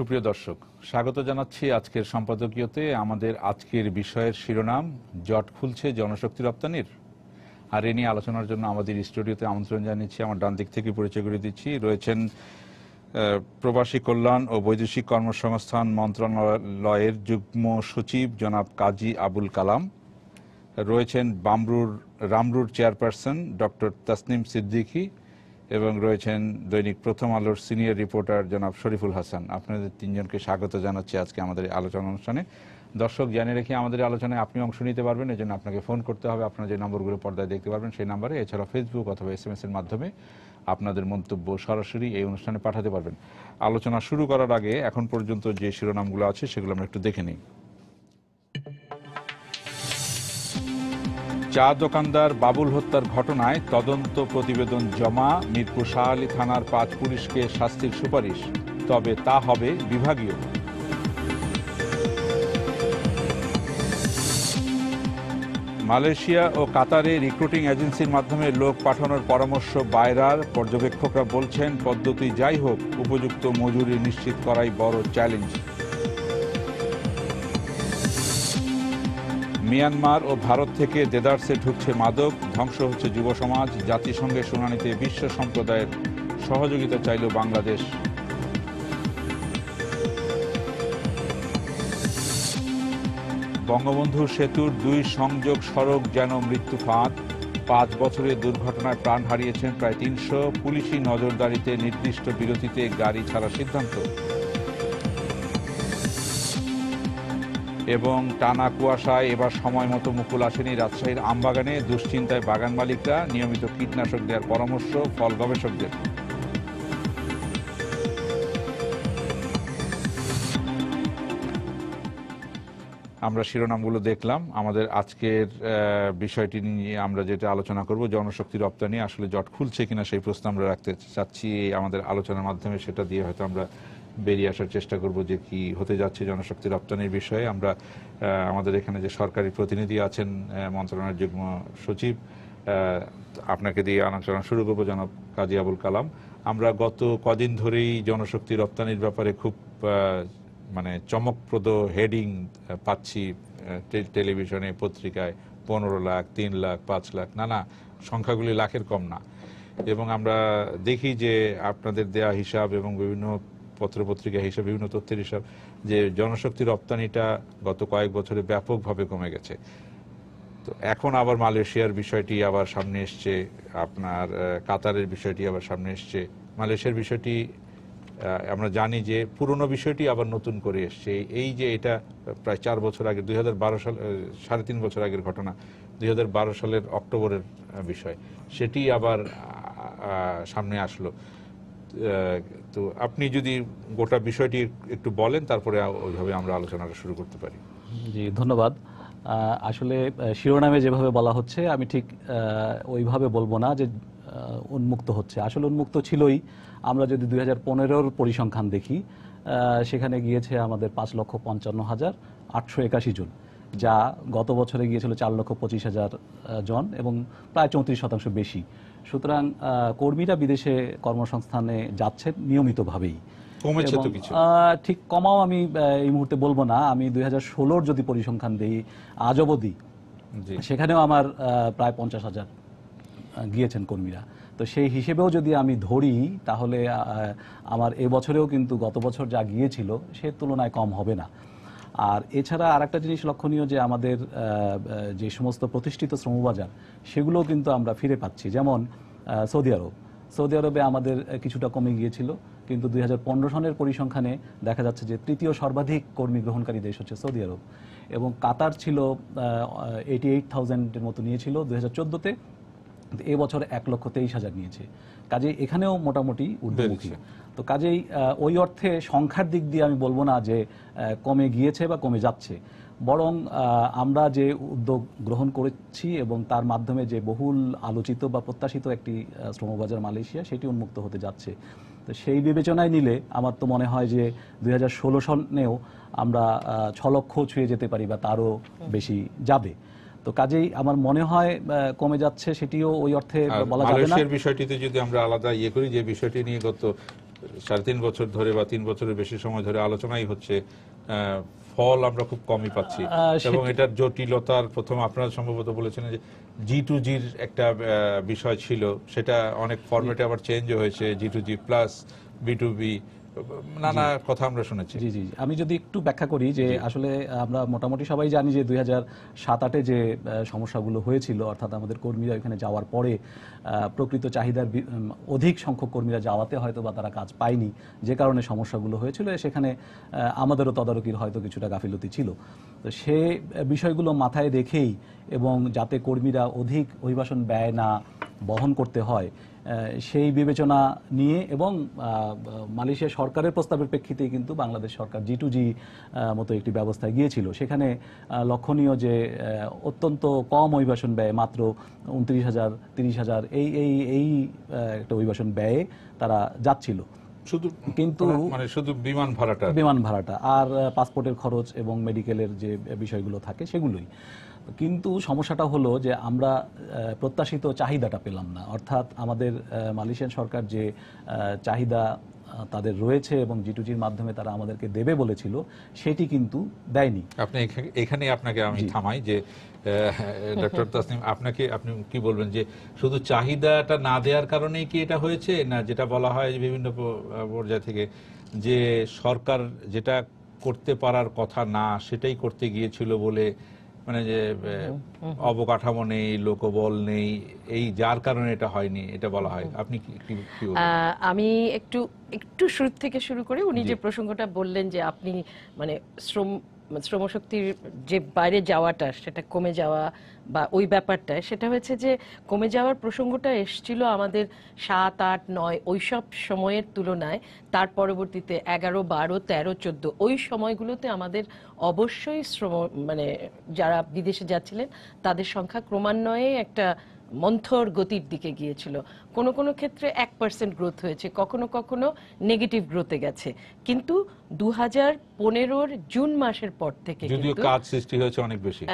সুপ্রিয় দর্শক, স্বাগত জানাচ্ছি আজকের সম্পাদকীয়তে। আমাদের আজকের বিষয়ের শিরোনাম জট খুলছে জনশক্তি রপ্তানির। আর এ নিয়ে আলোচনার জন্য আমাদের স্টুডিওতে আমন্ত্রণ জানিয়েছি। আমার ডান দিক থেকে পরিচয় করে দিচ্ছি। রয়েছেন প্রবাসী কল্যাণ ও বৈদেশিক কর্মসংস্থান মন্ত্রণালয়ের যুগ্ম সচিব জনাব কাজী আবুল কালাম। রয়েছেন রামরুর চেয়ারপারসন ডক্টর তাসনিম সিদ্দিকী এবং রয়েছেন দৈনিক প্রথম আলোর সিনিয়র রিপোর্টার জনাব শরীফুল হাসান। আপনাদের তিনজনকে স্বাগত জানাচ্ছি আজকে আমাদের আলোচনা অনুষ্ঠানে। দর্শক, জানিয়ে রেখে আমাদের আলোচনায় আপনি অংশ নিতে পারবেন, এই জন্য আপনাকে ফোন করতে হবে। আপনারা যে নম্বরগুলো পর্দায় দেখতে পারবেন সেই নম্বরে, এছাড়া ফেসবুক অথবা SMS এর মাধ্যমে আপনাদের মন্তব্য সরাসরি এই অনুষ্ঠানে পাঠাতে পারবেন। আলোচনা শুরু করার আগে এখন পর্যন্ত যে শিরোনামগুলো আছে সেগুলো আমরা একটু দেখে নিই। চা দোকানদার বাবুল হত্যার ঘটনায় তদন্ত প্রতিবেদন জমা, মিরপুর শাহ আলী থানার 5 পুলিশকে শাস্তির সুপারিশ, তবে তা হবে বিভাগীয়। মালয়েশিয়া ও কাতারে রিক্রুটিং এজেন্সির মাধ্যমে লোক পাঠানোর পরামর্শ বাইরার। পর্যবেক্ষকরা বলছেন, পদ্ধতি যাই হোক, উপযুক্ত মজুরি নিশ্চিত করাই বড় চ্যালেঞ্জ। মিয়ানমার ও ভারত থেকে দেদারসে ঢুকছে মাদক, ধ্বংস হচ্ছে যুব সমাজ। জাতিসংঘের শুনানিতে বিশ্ব সম্প্রদায়ের সহযোগিতা চাইল বাংলাদেশ। বঙ্গবন্ধু সেতুর 2 সংযোগ সড়ক যেন মৃত্যু ফাঁদ। 5 বছরের দুর্ঘটনায় প্রাণ হারিয়েছেন প্রায় 300। পুলিশি নজরদারিতে নির্দিষ্ট বিরতিতে গাড়ি ছাড়ার সিদ্ধান্ত। এবং টানা কুয়াশায় এবার সময় মতো মুকুল আসেনি রাজশাহীর আমবাগানে। দুশ্চিন্তায় বাগান মালিকরা, নিয়মিত কীটনাশক দেওয়ার পরামর্শ ফল গবেষকদের। আমরা শিরোনামগুলো দেখলাম। আমাদের আজকের বিষয়টি নিয়ে আমরা যেটা আলোচনা করব, জনশক্তি রপ্তানি আসলে জট খুলছে কিনা সেই প্রশ্ন আমরা রাখতে চাচ্ছি আমাদের আলোচনার মাধ্যমে। সেটা দিয়ে হয়তো আমরা বেরিয়ে আসার চেষ্টা করব যে কি হতে যাচ্ছে জনশক্তি রপ্তানির বিষয়ে। আমরা আমাদের এখানে যে সরকারি প্রতিনিধি আছেন, মন্ত্রণালয়ের যুগ্ম সচিব, আপনাকে দিয়ে আলোচনা শুরু করবো, জনাব কাজী আবুল কালাম। আমরা গত কদিন ধরেই জনশক্তি রপ্তানির ব্যাপারে খুব মানে চমকপ্রদ হেডিং পাচ্ছি টেলিভিশনে, পত্রিকায়। 15 লাখ, 3 লাখ, 5 লাখ, নানা সংখ্যাগুলি লাখের কম না। এবং আমরা দেখি যে আপনাদের দেয়া হিসাব এবং বিভিন্ন পত্রপত্রিকা হিসাব, বিভিন্ন তথ্যের হিসাব, যে জনশক্তি রপ্তানিটা গত কয়েক বছরে ব্যাপকভাবে কমে গেছে। তো এখন আবার মালয়েশিয়ার বিষয়টি আবার সামনে এসছে, আপনার কাতারের বিষয়টি আবার সামনে এসছে। মালয়েশিয়ার বিষয়টি আমরা জানি যে পুরনো বিষয়টি আবার নতুন করে এসছে। এই যে এটা প্রায় 4 বছর আগে, 2012 সাল, 3.5 বছর আগের ঘটনা, 2012 সালের অক্টোবরের বিষয়, সেটি আবার সামনে আসলো। তো আপনি যদি গোটা বিষয়টি একটু বলেন, তারপরে ওইভাবে আমরা আলোচনাটা শুরু করতে পারি। জি, ধন্যবাদ। আসলে শিরোনামে যেভাবে বলা হচ্ছে, আমি ঠিক ওইভাবে বলবো না যে উন্মুক্ত হচ্ছে। আসলে উন্মুক্ত ছিলই। আমরা যদি 2015-র পরিসংখ্যান দেখি, সেখানে গিয়েছে আমাদের 5,55,881 জন, যা গত বছরে গিয়েছিল 4,25,000 জন এবং প্রায় 34% বেশি। সুতরাং কর্মীরা বিদেশে কর্মসংস্থানে যাচ্ছেন নিয়মিতভাবেই। কমেছে তো কিছু, ঠিক কমাও আমি এই মুহূর্তে বলবো না। আমি 2016-র যদি পরিসংখ্যান দিই আজ অবধি, সেখানেও আমার প্রায় 50,000 গিয়েছেন কর্মীরা। তো সেই হিসেবেও যদি আমি ধরি, তাহলে আমার এবছরেও কিন্তু গত বছর যা গিয়েছিল সে তুলনায় কম হবে না। আর এছাড়া আরেকটা জিনিস লক্ষণীয়, যে আমাদের যে সমস্ত প্রতিষ্ঠিত শ্রমবাজার, সেগুলোও কিন্তু আমরা ফিরে পাচ্ছি। যেমন সৌদি আরবে আমাদের কিছুটা কমে গিয়েছিল, কিন্তু 2015 সনের পরিসংখ্যানে দেখা যাচ্ছে যে তৃতীয় সর্বাধিক কর্মী গ্রহণকারী দেশ হচ্ছে সৌদি আরব। এবং কাতার ছিল 88,000-এর মতো নিয়েছিল 2014-তে, এবছর 1,23,000 নিয়েছে। কাজেই এখানেও মোটামুটি ঊর্ধ্বমুখী। তো কাজেই ওই অর্থে সংখ্যার দিক দিয়ে আমি বলবো না যে কমে গিয়েছে বা কমে যাচ্ছে, বরং আমরা যে উদ্যোগ গ্রহণ করেছি এবং তার মাধ্যমে যে বহুল আলোচিত বা প্রত্যাশিত একটি শ্রমবাজার মালয়েশিয়া, সেটি উন্মুক্ত হতে যাচ্ছে। তো সেই বিবেচনায় নিলে আমার তো মনে হয় যে 2016 সনেও আমরা 6 লক্ষ ছুঁয়ে যেতে পারি বা তারও বেশি যাবে। তো কাজেই আমার মনে হয় কমে যাচ্ছে, সেটিও ওই অর্থে বলা যাবে না। মালয়েশিয়ার বিষয়টিতে যদি আমরা আলাদা করি, যে বিষয়টি নিয়ে গত 3.5 বছর ধরে বা 3 বছরের বেশি সময় ধরে আলোচনাই হচ্ছে, ফল আমরা খুব কমই পাচ্ছি। এবং এটার জটিলতার প্রথম আপনারা সম্ভবত বলেছিলেন যে G2G-র একটা বিষয় ছিল, সেটা অনেক ফরম্যাটে আবার চেঞ্জ হয়েছে, G2G প্লাস B2B, নানা কথা আমরা শুনেছি। জি জি, আমি যদি একটু ব্যাখ্যা করি যে আসলে আমরা মোটামুটি সবাই জানি যে 2007-08 যে সমস্যাগুলো হয়েছিল, অর্থাৎ আমাদের কর্মীরা এখানে যাওয়ার পরে প্রকৃত চাহিদার অধিক সংখ্যক কর্মীরা যাওয়াতে হয়তো বা তারা কাজ পায়নি, যে কারণে সমস্যাগুলো হয়েছিল। সেখানে আমাদেরও তদারকির হয়তো কিছুটা গাফিলতি ছিল। তো সে বিষয়গুলো মাথায় রেখেই এবং যাতে কর্মীরা অধিক অভিবাসন ব্যয় না বহন করতে হয় সেই বিবেচনা নিয়ে এবং মালয়েশিয়া সরকারের প্রস্তাবের প্রেক্ষিতে কিন্তু বাংলাদেশ সরকার G2G মতো একটি ব্যবস্থায় গিয়েছিল। সেখানে লক্ষণীয় যে অত্যন্ত কম অভিবাসন ব্যয়, মাত্র 29,000 30,000 এই একটা অভিবাসন ব্যয়ে তারা যাচ্ছিল। শুধু কিন্তু মানে শুধু বিমান ভাড়াটা আর পাসপোর্টের খরচ এবং মেডিকেলের যে বিষয়গুলো থাকে সেগুলোই। কিন্তু সমস্যাটা হলো যে আমরা প্রত্যাশিত চাহিদাটা পেলাম না, অর্থাৎ আমাদের মালয়েশিয়ান সরকার যে চাহিদা তাদের রয়েছে এবং G2G-র মাধ্যমে তারা আমাদেরকে দেবে বলেছিল সেটি কিন্তু দেয়নি। আপনি এখানে আপনাকে আমি থামাই যে ডক্টর তাসনিম, আপনি কি বলবেন যে শুধু চাহিদাটা না দেওয়ার কারণেই কি এটা হয়েছে, না যেটা বলা হয় বিভিন্ন পর্যায় থেকে যে সরকার যেটা করতে পারার কথা না সেটাই করতে গিয়েছিল বলে, মানে যে অবকাঠামো নেই, লোকবল নেই, এই যার কারণে এটা হয়নি, এটা বলা হয়? আপনি কি বলবেন? আমি একটু শুরু থেকে শুরু করে উনি যে প্রসঙ্গটা বললেন যে আপনি মানে শ্রমশক্তির যে বাইরে যাওয়াটা সেটা কমে যাওয়া বা ওই ব্যাপারটা, সেটা হয়েছে যে কমে যাওয়ার প্রসঙ্গটা এসছিল আমাদের 7, 8, 9 ওইসব সময়ের তুলনায়। তার পরবর্তীতে 11, 12, 13, 14 ওই সময়গুলোতে আমাদের অবশ্যই মানে যারা বিদেশে যাচ্ছিলেন তাদের সংখ্যা ক্রমান্বয়ে একটা মন্থর গতির দিকে গিয়েছিল। কোনো কোনো ক্ষেত্রে 1% গ্রোথ হয়েছে, কখনো কখনো নেগেটিভ গ্রোথে গেছে। কিন্তু 2015-র জুন মাসের পর থেকে, যদিও কাজ সৃষ্টি হয়েছে অনেক বেশি,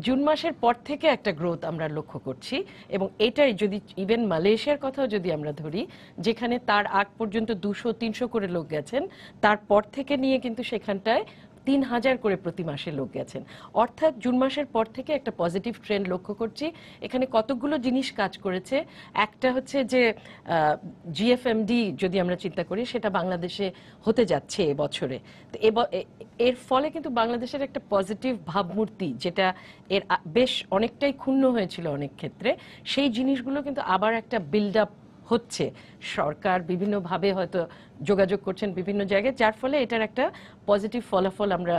জুন মাসের পর থেকে একটা গ্রোথ আমরা লক্ষ্য করছি। এবং এটাই যদি ইভেন মালয়েশিয়ার কথাও যদি আমরা ধরি, যেখানে তার আগ পর্যন্ত 200-300 করে লোক গেছেন, তারপর থেকে নিয়ে কিন্তু সেখানটায় 3,000 করে প্রতি মাসে লোক গেছেন। অর্থাৎ জুন মাসের পর থেকে একটা পজিটিভ ট্রেন্ড লক্ষ্য করছি। এখানে কতগুলো জিনিস কাজ করেছে। একটা হচ্ছে যে GFMD যদি আমরা চিন্তা করি, সেটা বাংলাদেশে হতে যাচ্ছে এবছরে। তো এর ফলে কিন্তু বাংলাদেশের একটা পজিটিভ ভাবমূর্তি, যেটা এর বেশ অনেকটাই ক্ষুণ্ণ হয়েছিল অনেক ক্ষেত্রে, সেই জিনিসগুলো কিন্তু আবার একটা বিল্ড আপ হচ্ছে। সরকার বিভিন্নভাবে হয়তো যোগাযোগ করছেন বিভিন্ন জায়গায়, যার ফলে এটার একটা পজিটিভ ফলাফল আমরা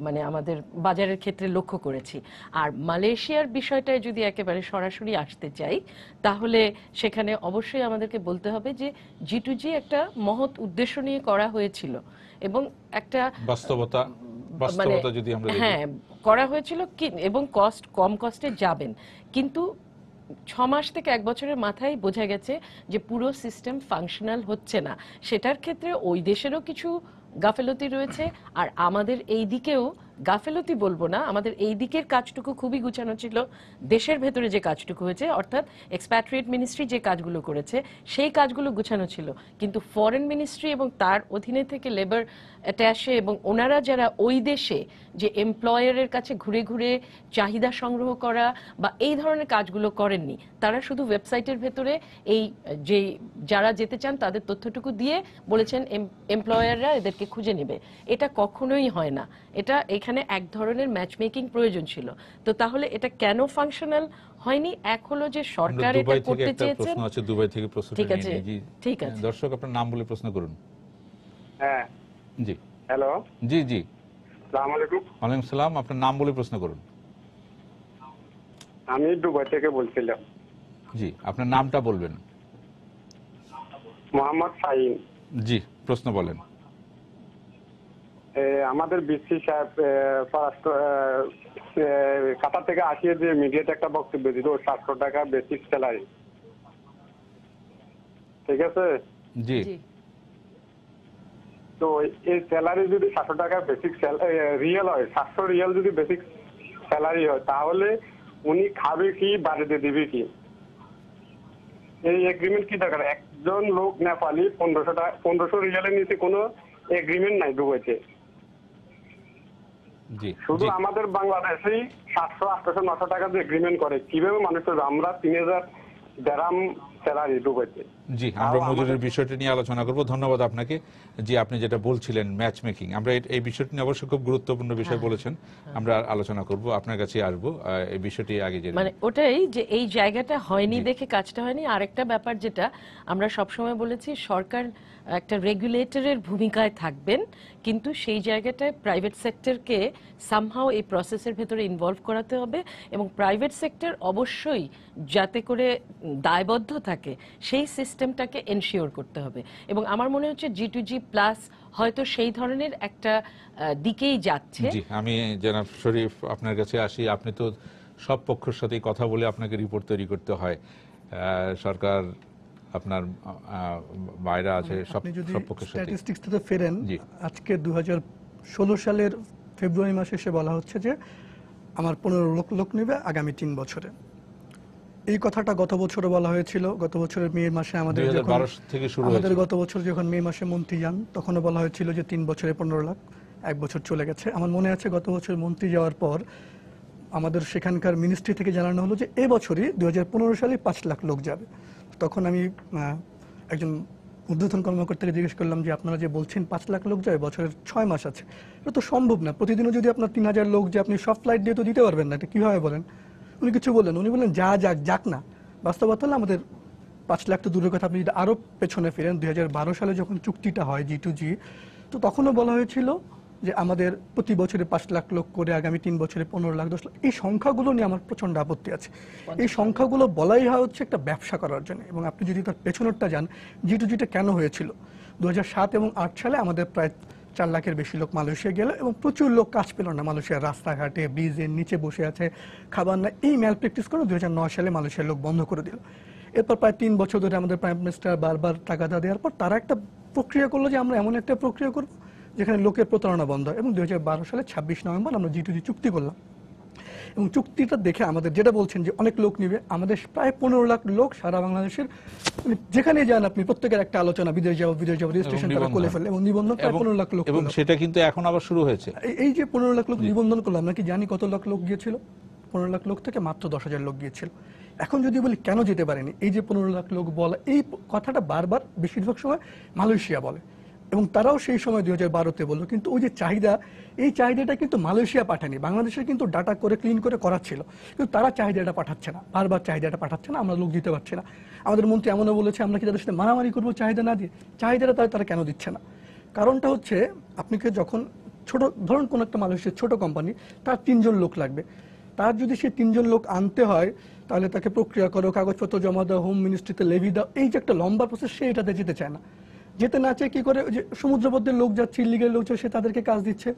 মানে আমাদের বাজারের ক্ষেত্রে লক্ষ্য করেছি। আর মালয়েশিয়ার বিষয়টায় যদি একেবারে সরাসরি আসতে চাই, তাহলে সেখানে অবশ্যই আমাদেরকে বলতে হবে যে G2G একটা মহৎ উদ্দেশ্য নিয়ে করা হয়েছিল এবং একটা বাস্তবতা যদি আমরা দেখি, হ্যাঁ করা হয়েছিল এবং কম কস্টে যাবেন। কিন্তু 6 মাস থেকে 1 বছরের মাথায় বোঝা গেছে যে পুরো সিস্টেম ফাংশনাল হচ্ছে না। সেটার ক্ষেত্রে ওই দেশেরও কিছু গাফেলতি রয়েছে, আর আমাদের এই দিকেও গাফেলতি বলবো না, আমাদের এই দিকের কাজটুকু খুবই গুছানো ছিল। দেশের ভেতরে যে কাজটুকু হয়েছে, অর্থাৎ এক্সপ্যাট্রিয়েট মিনিস্ট্রি যে কাজগুলো করেছে সেই কাজগুলো গুছানো ছিল, কিন্তু ফরেন মিনিস্ট্রি এবং তার অধীনে থেকে লেবার অ্যাটাশে এবং ওনারা যারা ওই দেশে যে এমপ্লয়ারের কাছে ঘুরে ঘুরে চাহিদা সংগ্রহ করা বা এই ধরনের কাজগুলো করেননি। তারা শুধু ওয়েবসাইটের ভেতরে এই যে যারা যেতে চান তাদের তথ্যটুকু দিয়ে বলেছেন এমপ্লয়াররা এদেরকে খুঁজে নেবে। এটা কখনোই হয় না। এটা এখানে এক ধরনের ম্যাচ মেকিং প্রয়োজন ছিল। তো তাহলে এটা কেন ফাংশনাল হয়নি? এক হলো যে সরকার এটা করতে চেয়েছেন। প্রশ্ন আছে দুবাই থেকে, প্রশ্ন ঠিক আছে, ঠিক আছে। দর্শক আপনার নাম বলে প্রশ্ন করুন। হ্যাঁ, জি হ্যালো, জি জি, আসসালামু আলাইকুম। ওয়ালাইকুম সালাম, আপনার নাম বলে প্রশ্ন করুন। আমি দুবাই থেকে বলছিলাম। জি, আপনার নামটা বলবেন। মোহাম্মদ ফাহিম। জি, প্রশ্ন বলেন। আমাদের বিসি সাহেব কাতার থেকে আসিয়ে যে মিডিয়াতে একটা বক্তব্য দিল 700 টাকা বেসিক স্যালারি, ঠিক আছে? জি, তো এই স্যালারি যদি 700 টাকা বেসিক রিয়েল হয়, 700 রিয়াল যদি বেসিক স্যালারি হয়, তাহলে উনি খাবে কি, বাড়িতে দিবে কি? এই এগ্রিমেন্ট কি দরকার? একজন লোক নেপালি 1500 রিয়ালের নিচে কোনো এগ্রিমেন্ট নাই দুবাইতে। জি শুধু জি আমাদের বাংলাদেশেই 700, 800, 900 টাকা দিয়ে এগ্রিমেন্ট করে। কিভাবে মানুষ করবে? আমরা 3000 দেরাম স্যালারি দুবাইতে। জি আমরা মজুরির বিষয়টি নিয়ে আলোচনা করব। ধন্যবাদ আপনাকে। জি আপনি যেটা বলছিলেন ম্যাচ মেকিং, আমরা এই বিষয়টি নিয়ে অবশ্যই খুব গুরুত্বপূর্ণ বিষয় বলেছেন, আমরা আলোচনা করব, আপনার কাছে আসবো এই বিষয়টি আগে জেনে মানে ওটাই যে এই জায়গাটা হয়নি দেখে কাজটা হয়নি। আরেকটা ব্যাপার যেটা আমরা সবসময় বলেছি, সরকার একটা রেগুলেটরের ভূমিকায় থাকবেন, কিন্তু সেই জায়গাটায় প্রাইভেট সেক্টরকে সামহাও এই প্রসেসের ভেতরে ইনভলভ করাতে হবে, এবং প্রাইভেট সেক্টর অবশ্যই যাতে করে দায়বদ্ধ থাকে সেই সিস্টেমটাকে এনশিওর করতে হবে। এবং আমার মনে হচ্ছে G2G প্লাস হয়তো সেই ধরনের একটা দিকেই যাচ্ছে। জি আমি জনাব শরীফ আপনার কাছে আসি। আপনি তো সব পক্ষের সাথেই কথা বলে আপনাকে রিপোর্ট তৈরি করতে হয়। সরকার আপনার বাইরে আছে, সব আপনি যদি সব পক্ষের সাথে। স্ট্যাটিস্টিক্স থেকে ফেরেন, জি। আজকে 2016 সালের ফেব্রুয়ারি মাসে এসে বলা হচ্ছে যে আমার 15 লক্ষ লোক নেবে আগামী 3 বছরে। এই কথাটা গত বছরও বলা হয়েছিল। গত বছরের মে মাসে আমাদের 2012 থেকে শুরু আমাদের হয়েছিল। গত বছর যখন মে মাসে মন্ত্রী যান, তখনও বলা হয়েছিল যে 3 বছরে 15 লাখ। 1 বছর চলে গেছে। আমার মনে আছে গত বছর মন্ত্রী যাওয়ার পর আমাদের সেখানকার মিনিস্ট্রি থেকে জানানো হলো যে এবছরই 2015 সালে 5 লাখ লোক যাবে। তখন আমি একজন ঊর্ধ্বতন কর্মকর্তাকে জিজ্ঞেস করলাম যে আপনারা যে বলছেন 5 লাখ লোক যায়, বছরের 6 মাস আছে, এটা তো সম্ভব না। প্রতিদিনও যদি আপনার 3000 লোক যে আপনি সব ফ্লাইট দিয়ে তো দিতে পারবেন না, এটা কীভাবে বলেন? উনি কিছু বললেন, উনি বললেন যাক না। বাস্তবতা হলে আমাদের 5 লাখ তো দূরের কথা, আপনি যদি আরও পেছনে ফিরেন 2012 সালে যখন চুক্তিটা হয় G2G, তো তখনও বলা হয়েছিল যে আমাদের প্রতি বছরে 5 লাখ লোক করে আগামী 3 বছরে 15 লাখ 10 লাখ। এই সংখ্যাগুলো নিয়ে আমার প্রচণ্ড আপত্তি আছে। এই সংখ্যাগুলো বলাই হয় হচ্ছে একটা ব্যবসা করার জন্য। এবং আপনি যদি তার পেছনেরটা যান, G2Gটা কেন হয়েছিল? 2007 এবং 2008 সালে আমাদের প্রায় 4 লাখের বেশি লোক মালয়েশিয়া গেল এবং প্রচুর লোক কাজ পেল না। মালয়েশিয়ার রাস্তাঘাটে ব্রিজের নিচে বসে আছে, খাবার না। এই ম্যাল প্র্যাকটিস করে 2009 সালে মালয়েশিয়ার লোক বন্ধ করে দিল। এরপর প্রায় 3 বছর ধরে আমাদের প্রাইম মিনিস্টার বারবার তাগাদা দেওয়ার পর তারা একটা প্রক্রিয়া করলো যে আমরা এমন একটা প্রক্রিয়া করব যেখানে লোকের প্রতারণা বন্ধ হয়। এবং 2012 সালে 26 নভেম্বর আমরা G2G চুক্তি করলাম। এবং চুক্তিটা দেখে আমাদের যেটা বলছেন যে অনেক লোক নিবে, আমাদের প্রায় 15 লাখ লোক সারা বাংলাদেশের যেখানে যান আপনি প্রত্যেকের একটা আলোচনা, বিদেশ যাবো রেজিস্ট্রেশন তারা করে ফেলে, এবং নিবন্ধন প্রায় 15 লাখ লোক। এবং সেটা কিন্তু এখন আবার শুরু হয়েছে। এই যে 15 লাখ লোক নিবন্ধন করলাম, নাকি জানি কত লাখ লোক গিয়েছিল? 15 লাখ লোক থেকে মাত্র 10,000 লোক গিয়েছিল। এখন যদি বলি কেন যেতে পারেনি, এই যে 15 লাখ লোক বলা, এই কথাটা বারবার বেশিরভাগ সময় মালয়েশিয়া বলে, এবং তারাও সেই সময় 2012-তে বললো। কিন্তু ওই যে চাহিদা, এই চাহিদাটা কিন্তু মালয়েশিয়া পাঠায়নি, বাংলাদেশের কিন্তু ডাটা করে ক্লিন করে করাচ্ছিল, কিন্তু তারা চাহিদাটা পাঠাচ্ছে না, বারবার চাহিদাটা পাঠাচ্ছে না, আমরা লোক দিতে পারছি না। আমাদের মন্ত্রী এমনও বলেছে আমরা কি তাদের সাথে মারামারি করবো চাহিদা না দিয়ে? চাহিদাটা তারা কেন দিচ্ছে না? কারণটা হচ্ছে আপনাকে যখন ছোট ধরুন কোনো একটা মালয়েশিয়ার ছোট কোম্পানি, তার 3 জন লোক লাগবে, তার যদি সে 3 জন লোক আনতে হয় তাহলে তাকে প্রক্রিয়া করো, কাগজপত্র জমা দাও, হোম মিনিস্ট্রিতে লেভি দাও, এই যে একটা লম্বা প্রসেস, সে এটাতে যেতে চায় না। যেতে না চায় কি করে? যে সমুদ্রপথের লোক যাচ্ছে, ইলিগেল লোক যাচ্ছে, সে তাদেরকে কাজ দিচ্ছে।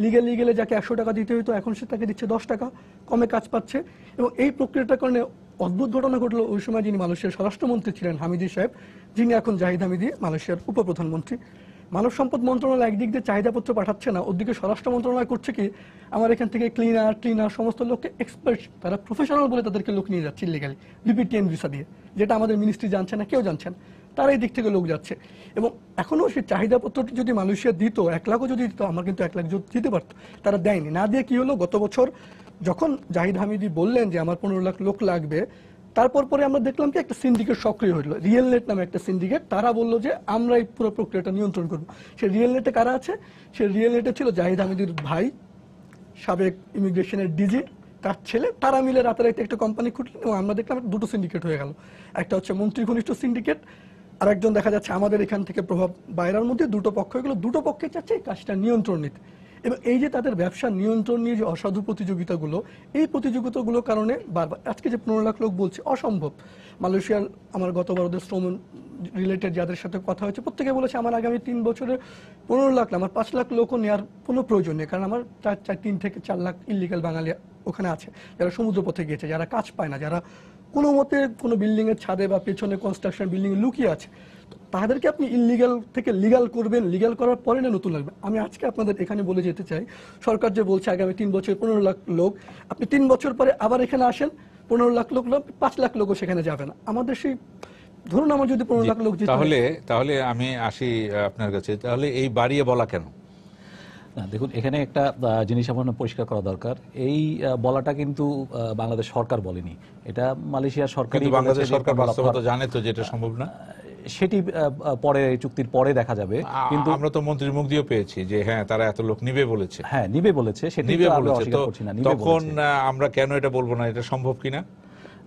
লিগেলে যাকে 100 টাকা দিতে হইতো এখন সে তাকে দিচ্ছে 10 টাকা, কমে কাজ পাচ্ছে। এবং এই প্রক্রিয়াটার কারণে অদ্ভুত ঘটনা ঘটলো। ওই সময় যিনি মালয়েশিয়ার স্বরাষ্ট্রমন্ত্রী ছিলেন হামিদি সাহেব, যিনি এখন জাহিদ হামিদি মালয়েশিয়ার উপপ্রধানমন্ত্রী, মানব সম্পদ মন্ত্রণালয় একদিক দিয়ে চাহিদাপত্র পাঠাচ্ছে না, ওদিকে স্বরাষ্ট্র মন্ত্রণালয় করছে কি, আমার এখান থেকে ক্লিনার সমস্ত লোককে এক্সপার্ট, তারা প্রফেশনাল বলে তাদেরকে লোক নিয়ে যাচ্ছে ইলিগালি BPTN ভিসা দিয়ে, যেটা আমাদের মিনিস্ট্রি জানছে না, কেউ জানছে না, তারা এই দিক থেকে লোক যাচ্ছে। এবং এখনও সেই চাহিদাপত্রটি যদি মালয়েশিয়া দিত, 1 লাখও যদি দিত, আমার কিন্তু 1 লাখ দিতে পারতো, তারা দেয়নি। না দিয়ে কি হলো, গত বছর যখন জাহিদ হামিদি বললেন যে আমার 15 লাখ লোক লাগবে, তারপর পরে আমরা দেখলাম কি একটা সিন্ডিকেট সক্রিয় হলো, রিয়েল নেট নামে একটা সিন্ডিকেট। তারা বললো যে আমরা এই পুরো প্রক্রিয়াটা নিয়ন্ত্রণ করবো। সে রিয়েল নেটে কারা আছে? সে রিয়েল নেটে ছিল জাহিদ হামিদির ভাই, সাবেক ইমিগ্রেশনের ডিজি, তার ছেলে, তারা মিলে রাতারাতি একটা কোম্পানি খুঁটলেন, এবং আমরা দেখলাম 2টো সিন্ডিকেট হয়ে গেল। একটা হচ্ছে মন্ত্রী ঘনিষ্ঠ সিন্ডিকেট, আর একজন দেখা যাচ্ছে আমাদের এখান থেকে প্রভাব বাইরের মধ্যে, 2টো পক্ষ হয়ে গেল। 2টো পক্ষে চাচ্ছে এই কাজটা নিয়ন্ত্রণ নিতে। এবং এই যে তাদের ব্যবসা নিয়ন্ত্রণ নিয়ে যে অসাধু প্রতিযোগিতাগুলো, এই প্রতিযোগিতাগুলোর কারণে বারবার আজকে যে 15 লাখ লোক বলছে অসম্ভব। মালয়েশিয়ার আমার গতবার ওদের শ্রম রিলেটেড যাদের সাথে কথা হয়েছে, প্রত্যেকে বলেছে আমার আগামী 3 বছরে 15 লাখ না, আমার 5 লাখ লোকও নেওয়ার কোনো প্রয়োজন নেই, কারণ আমার 3 থেকে 4 লাখ ইলিগাল বাঙালি ওখানে আছে, যারা সমুদ্রপথে গিয়েছে, যারা কাজ পায় না, যারা কোনো মতে কোনো বিল্ডিংয়ের ছাদে বা পেছনে কনস্ট্রাকশন বিল্ডিং লুকিয়ে আছে। তাদেরকে আপনি ইলিগাল থেকে লিগাল করবেন, লিগাল করার পরে না নতুন লাগবে। আমি আজকে আপনাদের এখানে বলে যেতে চাই, সরকার যে বলছে আগামী 3 বছর 15 লাখ লোক, আপনি 3 বছর পরে আবার এখানে আসেন, 15 লাখ লোক 5 লাখ লোকও সেখানে যাবে না। আমাদের সেই ধরুন আমার যদি 15 লাখ লোক যেতে হয়, তাহলে আমি আসি আপনার কাছে, তাহলে এই বাড়িয়ে বলা কেন? না দেখুন, এখানে একটা জিনিস আপনার পরিষ্কার করা দরকার। এই বলাটা কিন্তু বাংলাদেশ সরকার বলেনি, এটা মালয়েশিয়ার সরকারই কিন্তু বাংলাদেশ বলেছে যে সরকার 15 লক্ষ বাস্তবতা জানে তো যেটা সম্ভব না। সেটি পরে চুক্তির পরে দেখা যাবে। কিন্তু আমরা তো মন্ত্রীর মুখ দিয়ে পেয়েছি যে হ্যাঁ তারা এত লোক নিবে বলেছে। হ্যাঁ, নিবে বলেছে, সেটি নিবে তো আমরা বলেছে, অস্বীকার তো করছি না, নিবে তখন বলেছে। আমরা কেন এটা বলবো না, এটা সম্ভব কিনা?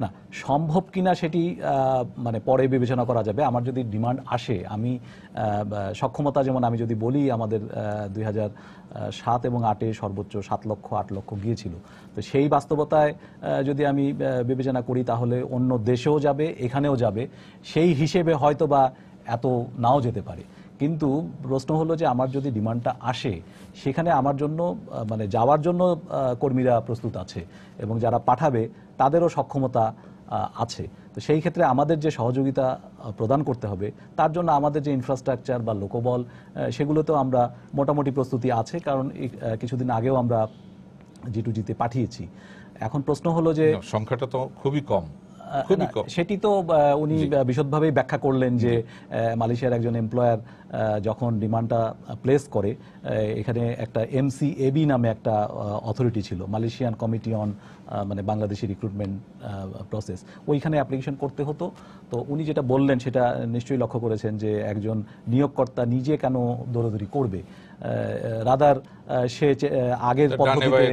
না, সম্ভব কিনা সেটি মানে পরে বিবেচনা করা যাবে। আমার যদি ডিমান্ড আসে, আমি সক্ষমতা, যেমন আমি যদি বলি আমাদের 2007 এবং 8-এ সর্বোচ্চ 7 লক্ষ 8 লক্ষ গিয়েছিল, তো সেই বাস্তবতায় যদি আমি বিবেচনা করি তাহলে অন্য দেশেও যাবে, এখানেও যাবে, সেই হিসেবে হয়তো বা এত নাও যেতে পারে। কিন্তু প্রশ্ন হলো যে আমার যদি ডিমান্ডটা আসে, সেখানে আমার জন্য মানে যাওয়ার জন্য কর্মীরা প্রস্তুত আছে এবং যারা পাঠাবে তাদেরও সক্ষমতা আছে। তো সেই ক্ষেত্রে আমাদের যে সহযোগিতা প্রদান করতে হবে, তার জন্য আমাদের যে ইনফ্রাস্ট্রাকচার বা লোকবল, সেগুলোতেও আমরা মোটামুটি প্রস্তুতি আছে, কারণ কিছুদিন আগেও আমরা G2G-তে পাঠিয়েছি। এখন প্রশ্ন হলো যে সংখ্যাটা তো খুবই কম। না, সেটি তো উনি বিশদভাবেই ব্যাখ্যা করলেন যে মালয়েশিয়ার একজন এমপ্লয়ার যখন ডিমান্ডটা প্লেস করে, এখানে একটা MCAB নামে একটা অথরিটি ছিল, মালয়েশিয়ান কমিটি অন মানে বাংলাদেশি রিক্রুটমেন্ট প্রসেস, ওইখানে অ্যাপ্লিকেশন করতে হতো। তো উনি যেটা বললেন সেটা নিশ্চয়ই লক্ষ্য করেছেন যে একজন নিয়োগকর্তা নিজে কেন দৌড়াদৌড়ি করবে, রাদার সে আগের পদ্ধতিতে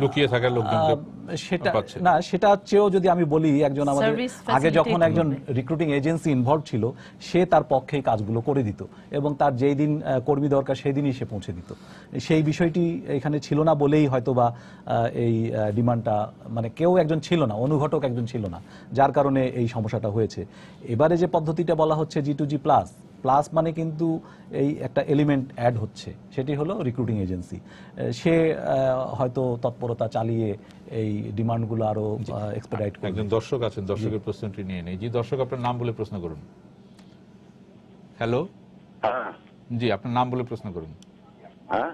লুকিয়ে থাকা লোকজনকে সেটা না, সেটা চেয়েও যদি আমি বলি, একজন আমাদের আগে যখন একজন রিক্রুটিং এজেন্সি ইনভলভ ছিল, সে তার পক্ষে কাজগুলো করে দিত এবং তার যেই দিন কর্মী দরকার সেই দিনই সে পৌঁছে দিত। সেই বিষয়টি এখানে ছিল না বলেই হয়তো বা এই ডিমান্ডটা, মানে কেউ একজন ছিল না, অনুঘটক একজন ছিল না, যার কারণে এই সমস্যাটা হয়েছে। এবারে যে পদ্ধতিটা বলা হচ্ছে G2G প্লাস, প্লাস মানে কিন্তু এই একটা এলিমেন্ট অ্যাড হচ্ছে, সেটি হলো রিক্রুটিং এজেন্সি। সে হয়তো তৎপরতা চালিয়ে এই ডিমান্ডগুলো আরো এক্সপেডিট করবে। একজন দর্শক আছেন, দর্শকের প্রশ্নটি নিয়ে নেই। জি দর্শক, আপনার নাম বলে প্রশ্ন করুন। হ্যালো, হ্যাঁ, জি আপনার নাম বলে প্রশ্ন করুন। হ্যাঁ,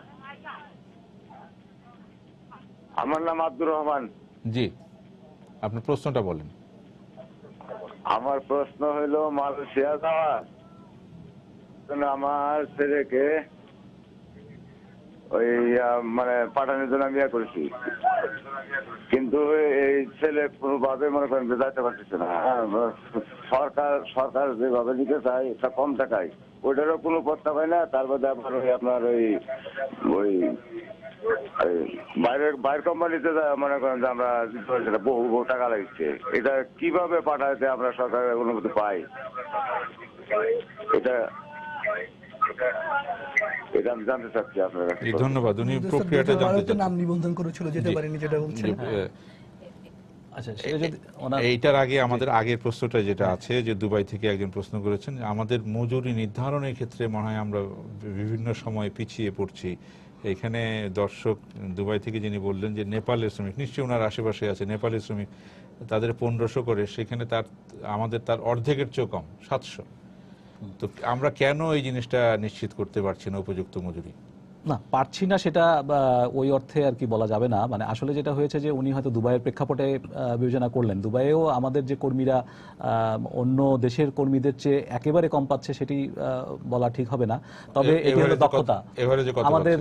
আমার নাম আব্দুর রহমান। জি, আপনার প্রশ্নটা বলেন। আমার প্রশ্ন হইল, মালয়েশিয়া যাওয়ার জন্য আমার ছেলেকে ওই মানে পাঠানোর জন্য আমি করেছি, কিন্তু এই ছেলে কোনোভাবে মনে করেন যে যাইতে পারতেছে না। সরকার যেভাবে দিতে চায় এটা কম টাকায়, ওইটারও কোনো পত্তা পায় না। তার মধ্যে আবার ওই আপনার ওই বাইরের কোম্পানিতে মনে করেন যে আমরা বহু টাকা লাগছে। এটা কিভাবে পাঠাইতে আমরা সরকারের অনুমতি পাই, এটা আমি জানতে চাচ্ছি আপনার কাছে। ধন্যবাদ। উনি প্রক্রিয়াটা জানতে চান। নাম নিবন্ধন করেছিল, যেতে পারেনি, যেটা বলছেন। আচ্ছা, সেটা যদি এইটার আগে আমাদের আগের প্রশ্নটা যেটা আছে, যে দুবাই থেকে একজন প্রশ্ন করেছেন, আমাদের মজুরি নির্ধারণের ক্ষেত্রে মনে হয় আমরা বিভিন্ন সময় পিছিয়ে পড়ছি। এখানে দর্শক দুবাই থেকে যিনি বললেন যে নেপালের শ্রমিক, নিশ্চয়ই ওনার আশেপাশে আছে নেপালের শ্রমিক, তাদের 1500 করে, সেখানে আমাদের তার অর্ধেকের চেয়েও কম, 700। তো আমরা কেন এই জিনিসটা নিশ্চিত করতে পারছি না উপযুক্ত মজুরি? না, পারছি না সেটা ওই অর্থে আর কি বলা যাবে না। মানে আসলে যেটা হয়েছে যে উনি হয়তো দুবাইয়ের প্রেক্ষাপটে বিবেচনা করলেন। দুবাইয়েও আমাদের যে কর্মীরা অন্য দেশের কর্মীদের চেয়ে একেবারে কম পাচ্ছে সেটি বলা ঠিক হবে না। তবে এটি হলো দক্ষতা। আমাদের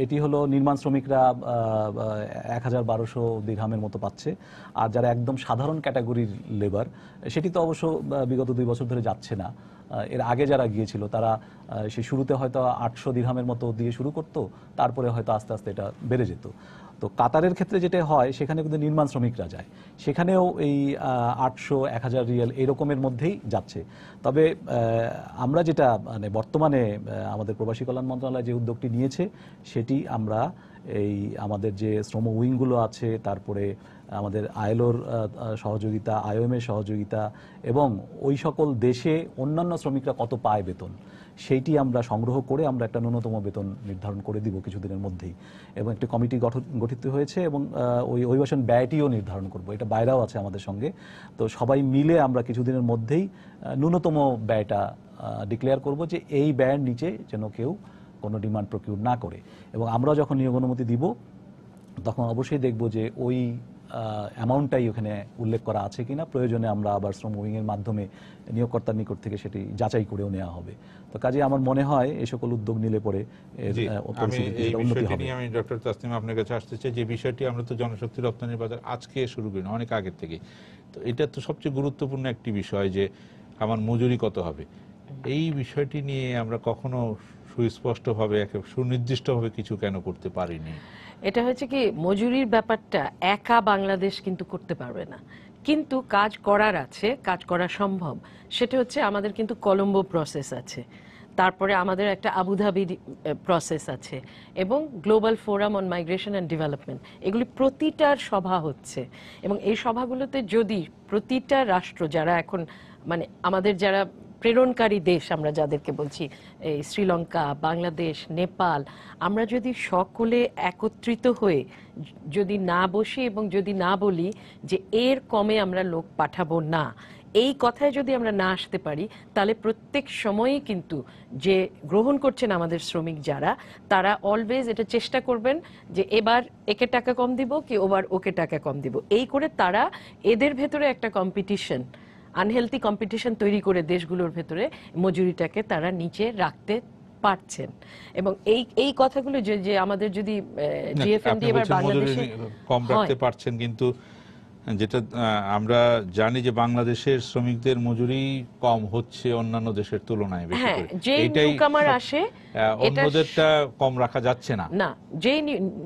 এটি হলো নির্মাণ শ্রমিকরা 1012 দিরহামের মতো পাচ্ছে, আর যারা একদম সাধারণ ক্যাটাগরির লেবার, সেটি তো অবশ্য বিগত 2 বছর ধরে যাচ্ছে না। এর আগে যারা গিয়েছিল তারা সে শুরুতে হয়তো 800 দিরহামের মতো দিয়ে শুরু করত, তারপরে হয়তো আস্তে আস্তে এটা বেড়ে যেত। তো কাতারের ক্ষেত্রে যেটা হয়, সেখানে কিন্তু নির্মাণ শ্রমিকরা যায়, সেখানেও এই 800-1000 রিয়াল এরকমের মধ্যেই যাচ্ছে। তবে আমরা যেটা মানে বর্তমানে আমাদের প্রবাসী কল্যাণ মন্ত্রণালয় যে উদ্যোগটি নিয়েছে, সেটি আমরা এই আমাদের যে শ্রম উইংগুলো আছে, তারপরে আমাদের আইএলওর সহযোগিতা, আইওএমের সহযোগিতা, এবং ওই সকল দেশে অন্যান্য শ্রমিকরা কত পায় বেতন, সেইটি আমরা সংগ্রহ করে আমরা একটা ন্যূনতম বেতন নির্ধারণ করে দিব কিছুদিনের মধ্যেই। এবং একটি কমিটি গঠিত হয়েছে এবং ওই অভিবাসন ব্যয়টিও নির্ধারণ করব। এটা বাইরেও আছে আমাদের সঙ্গে। তো সবাই মিলে আমরা কিছুদিনের মধ্যেই ন্যূনতম ব্যয়টা ডিক্লেয়ার করব, যে এই ব্যয়ের নিচে যেন কেউ কোনো ডিমান্ড প্রকিউর না করে। এবং আমরা যখন নিয়োগ অনুমতি দিব, তখন অবশ্যই দেখব যে ওই অ্যামাউন্টটাই ওখানে উল্লেখ করা আছে কিনা, প্রয়োজনে আমরা আবার শ্রম উইংয়ের মাধ্যমে নিয়োগকর্তার নিকট থেকে সেটি যাচাই করেও নেওয়া হবে। তো কাজে আমার মনে হয় এই সকল উদ্যোগ নিলে পরে এর জি, আমি পরিস্থিতিতে এই উন্নতি বিষয়টি হবে। নিয়ে আমি ডক্টর তাসনিম আপনার কাছে আসতে চাই। যে বিষয়টি আমরা তো জনশক্তি রপ্তানির বাজার আজকে শুরু করি না, অনেক আগের থেকে। তো এটা তো সবচেয়ে গুরুত্বপূর্ণ একটি বিষয় যে আমার মজুরি কত হবে। এই বিষয়টি নিয়ে আমরা কখনো সুস্পষ্টভাবে সুনির্দিষ্টভাবে কিছু কেন করতে পারিনি? এটা হচ্ছে কি, মজুরির ব্যাপারটা একা বাংলাদেশ কিন্তু করতে পারবে না, কিন্তু কাজ করার আছে, কাজ করা সম্ভব। সেটা হচ্ছে আমাদের কিন্তু কলম্বো প্রসেস আছে, তারপরে আমাদের একটা আবুধাবি প্রসেস আছে, এবং global forum on migration and development, এগুলি প্রতিটার সভা হচ্ছে। এবং এই সভাগুলোতে যদি প্রতিটা রাষ্ট্র যারা এখন মানে আমাদের যারা প্রেরণকারী দেশ, আমরা যাদেরকে বলছি এই শ্রীলঙ্কা, বাংলাদেশ, নেপাল, আমরা যদি সকলে একত্রিত হয়ে যদি না বসি এবং যদি না বলি যে এর কমে আমরা লোক পাঠাবো না, এই কথায় যদি আমরা না আসতে পারি, তাহলে প্রত্যেক সময়ই কিন্তু যে গ্রহণ করছেন আমাদের শ্রমিক যারা, তারা অলওয়েজ এটা চেষ্টা করবেন যে এবার একে টাকা কম দিব কি ওবার ওকে টাকা কম দিব, এই করে তারা এদের ভেতরে একটা কম্পিটিশন, আনহেলথি কম্পিটিশন তৈরি করে দেশগুলোর ভেতরে মজুরিটাকে তারা নিচে রাখতে পারছেন। এবং এই কথাগুলো যে আমাদের যদি জিএফএনডি এবার বাংলাদেশে কম রাখতে পারছেন, কিন্তু যেটা আমরা জানি যে বাংলাদেশের শ্রমিকদের মজুরি কম হচ্ছে অন্যান্য দেশের তুলনায় বেশি হ্যাঁ, করে। যে নিউকামার আসে অন্যদেরটা কম রাখা যাচ্ছে না। না, যে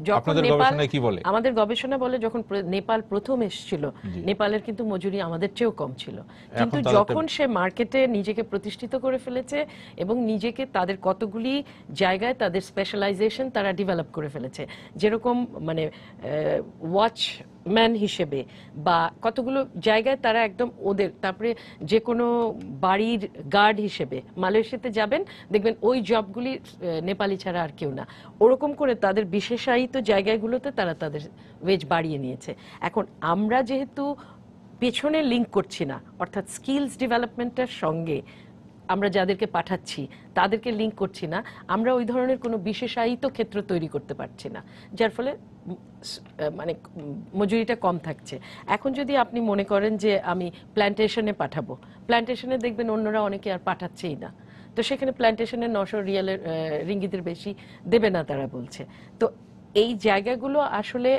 যখন আপনাদের নেপাল, গবেষণায় কি বলে? আমাদের গবেষণা বলে যখন নেপাল প্রথম এসেছিল, নেপালের কিন্তু মজুরি আমাদের চেয়েও কম ছিল, কিন্তু যখন সে মার্কেটে নিজেকে প্রতিষ্ঠিত করে ফেলেছে এবং নিজেকে তাদের কতগুলি জায়গায় তাদের স্পেশালাইজেশন তারা ডেভেলপ করে ফেলেছে, যেরকম মানে ওয়াচম্যান হিসেবে বা কতগুলো জায়গায় তারা একদম ওদের, তারপরে যে কোনো বাড়ির গার্ড হিসেবে মালয়েশিয়াতে যাবেন দেখবেন ওই জবগুলি নেপালি ছাড়া আর কেউ না, ওরকম করে তাদের বিশেষায়িত জায়গাগুলোতে তারা তাদের ওয়েজ বাড়িয়ে নিয়েছে। এখন আমরা যেহেতু পেছনে লিঙ্ক করছি না, অর্থাৎ স্কিলস ডেভেলপমেন্টের সঙ্গে আমরা যাদেরকে পাঠাচ্ছি তাদেরকে লিঙ্ক করছি না, আমরা ওই ধরনের কোনো বিশেষায়িত ক্ষেত্র তৈরি করতে পারছি না, যার ফলে মানে মজুরিটা কম থাকছে। এখন যদি আপনি মনে করেন যে আমি প্ল্যান্টেশনে পাঠাবো, প্ল্যান্টেশনে দেখবেন অন্যরা অনেকে আর পাঠাচ্ছেই না, তো সেখানে প্ল্যান্টেশনে 900 রিয়ালের রিঙ্গিতের বেশি দেবে না তারা বলছে। তো এই জায়গাগুলো আসলে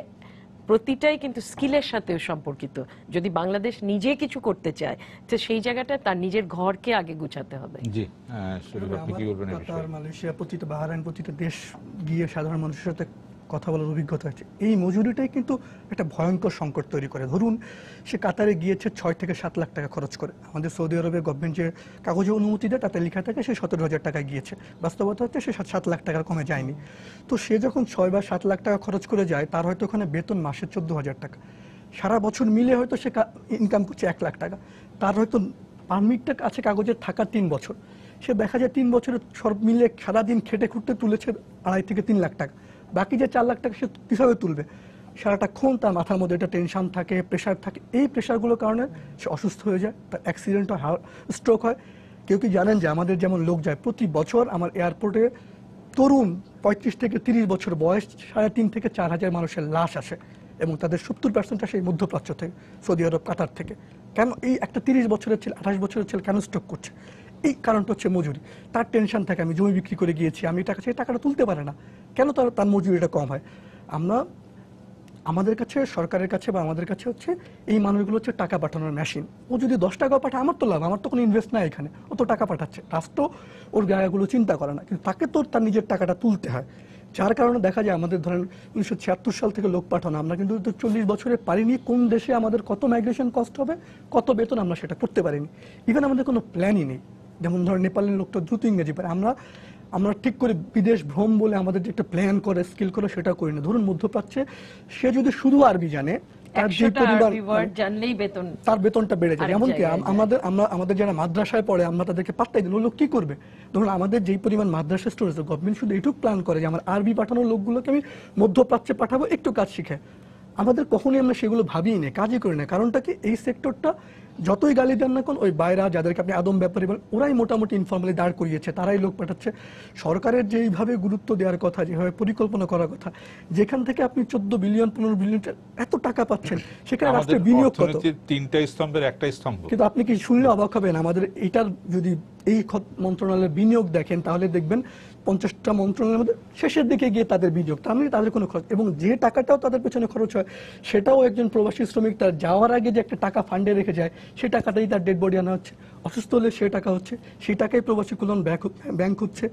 প্রতিটাই কিন্তু স্কিলের সাথেও সম্পর্কিত। যদি বাংলাদেশ নিজে কিছু করতে চায় তো সেই জায়গাটা তার নিজের ঘরকে আগে গুছাতে হবে। জি, আপনি কি বলবেন? কাতার, মালয়েশিয়া, প্রতিটা বাহরাইন, প্রতিটা দেশ গিয়ে সাধারণ মানুষের সাথে কথা বলার অভিজ্ঞতা আছে। এই মজুরিটাই কিন্তু একটা ভয়ঙ্কর সংকট তৈরি করে। ধরুন সে কাতারে গিয়েছে 6 থেকে 7 লাখ টাকা খরচ করে, আমাদের সৌদি আরবের গভর্নমেন্ট যে কাগজে অনুমতি দেয় তাতে লেখা থাকে সে 17,000 টাকায় গিয়েছে, বাস্তবতা হচ্ছে সে 7 লাখ টাকার কমে যায়নি। তো সে যখন 6 বা 7 লাখ টাকা খরচ করে যায়, তার হয়তো ওখানে বেতন মাসে 14,000 টাকা, সারা বছর মিলে হয়তো সে ইনকাম করছে 1 লাখ টাকা, তার হয়তো পারমিটটা আছে কাগজে থাকা 3 বছর, সে দেখা যায় 3 বছরে সব মিলে সারাদিন খেটে খুঁটতে তুলেছে 2.5 থেকে 3 লাখ টাকা, বাকি যে 4 লাখ টাকা সে কীভাবে তুলবে? সারাটাক্ষণ তার মাথার মধ্যে একটা টেনশন থাকে, প্রেশার থাকে। এই প্রেশারগুলোর কারণে সে অসুস্থ হয়ে যায়, তার অ্যাক্সিডেন্ট হয়, স্ট্রোক হয়। কেউ কি জানেন যে আমাদের যেমন লোক যায় প্রতি বছর আমার এয়ারপোর্টে তরুণ 35 থেকে 30 বছর বয়স 3,500 থেকে 4,000 মানুষের লাশ আসে, এবং তাদের 70% আসে মধ্যপ্রাচ্য থেকে, সৌদি আরব, কাতার থেকে। কেন এই একটা 30 বছরের ছেলে, 28 বছরের ছেলে কেন স্ট্রোক করছে? এই কারণটা হচ্ছে মজুরি। তার টেনশন থাকে, আমি জমি বিক্রি করে গিয়েছি, আমি টাকা চাই, টাকাটা তুলতে পারে না, কেন তার মজুরিটা কম হয়? আমাদের কাছে, সরকারের কাছে বা আমাদের কাছে হচ্ছে এই মানুষগুলো হচ্ছে টাকা পাঠানোর মেশিন। ও যদি 10 টাকা পাঠায় আমার তো লাভ, আমার তো কোনো ইনভেস্ট নাই এখানে, ও তো টাকা পাঠাচ্ছে, রাষ্ট্র ওর জায়গাগুলো চিন্তা করে না, কিন্তু তাকে তো তার নিজের টাকাটা তুলতে হয়। যার কারণে দেখা যায় আমাদের ধরেন 1976 সাল থেকে লোক পাঠানো, আমরা কিন্তু 40 বছরে পারিনি কোন দেশে আমাদের কত মাইগ্রেশন কস্ট হবে, কত বেতন, আমরা সেটা করতে পারিনি। ইভেন আমাদের কোনো প্ল্যানই নেই। যেমন ধরেন নেপালের লোকটা দ্রুত ইংরেজি পারে, আমরা ঠিক করে বিদেশ ভ্রম বলে আমাদের যে একটা প্ল্যান করে স্কিল করে সেটা করি না। ধরুন মধ্যপ্রাচ্যে সে যদি শুধু আরবি জানে, তার যে পরিমাণ তার বেতনটা বেড়ে যায়। এমনকি আমাদের যারা মাদ্রাসায় পড়ে আমরা তাদেরকে পাত্তাই দিই, লোক কি করবে? ধরুন আমাদের যেই পরিমাণ মাদ্রাসা স্টোর আছে, গভর্নমেন্ট শুধু এইটুকু প্ল্যান করে যে আমার আরবি পাঠানোর লোকগুলোকে আমি মধ্যপ্রাচ্যে পাঠাবো একটু কাজ শিখে। আমাদের কখনোই আমরা সেগুলো ভাবিই না, কাজই করি না। কারণটা কি? এই সেক্টরটা যতই গালি দেন না কোন ওই বাইরা যাদেরকে আপনি আদম ব্যাপারী বলেন ওরাই মোটামুটি ইনফর্মালি দাঁড় করিয়েছে, তারাই লোক পাঠাচ্ছে। সরকারের যেইভাবে গুরুত্ব দেওয়ার কথা, যেভাবে পরিকল্পনা করার কথা, যেখান থেকে আপনি 14 বিলিয়ন 15 বিলিয়ন এত টাকা পাচ্ছেন, সেখানে রাষ্ট্রের বিনিয়োগ কত? অর্থনীতির তিনটা স্তম্ভের একটা স্তম্ভ। কিন্তু আপনি কি শুনলে অবাক হবেন, আমাদের এটার যদি এই মন্ত্রণালয়ের বিনিয়োগ দেখেন তাহলে দেখবেন 50টা মন্ত্রণালয়ের মধ্যে শেষের দিকে গিয়ে তাদের বিনিয়োগ, তার মানে তাদের কোনো খরচ, এবং যে টাকাটাও তাদের পেছনে খরচ হয় সেটাও একজন প্রবাসী শ্রমিক তার যাওয়ার আগে যে একটা টাকা ফান্ডে রেখে যায়, সেই টাকাটাই তার ডেড বডি আনা হচ্ছে, অসুস্থ হলে সেই টাকা হচ্ছে, সেই টাকাই প্রবাসী কল্যাণ ব্যাংক হচ্ছে।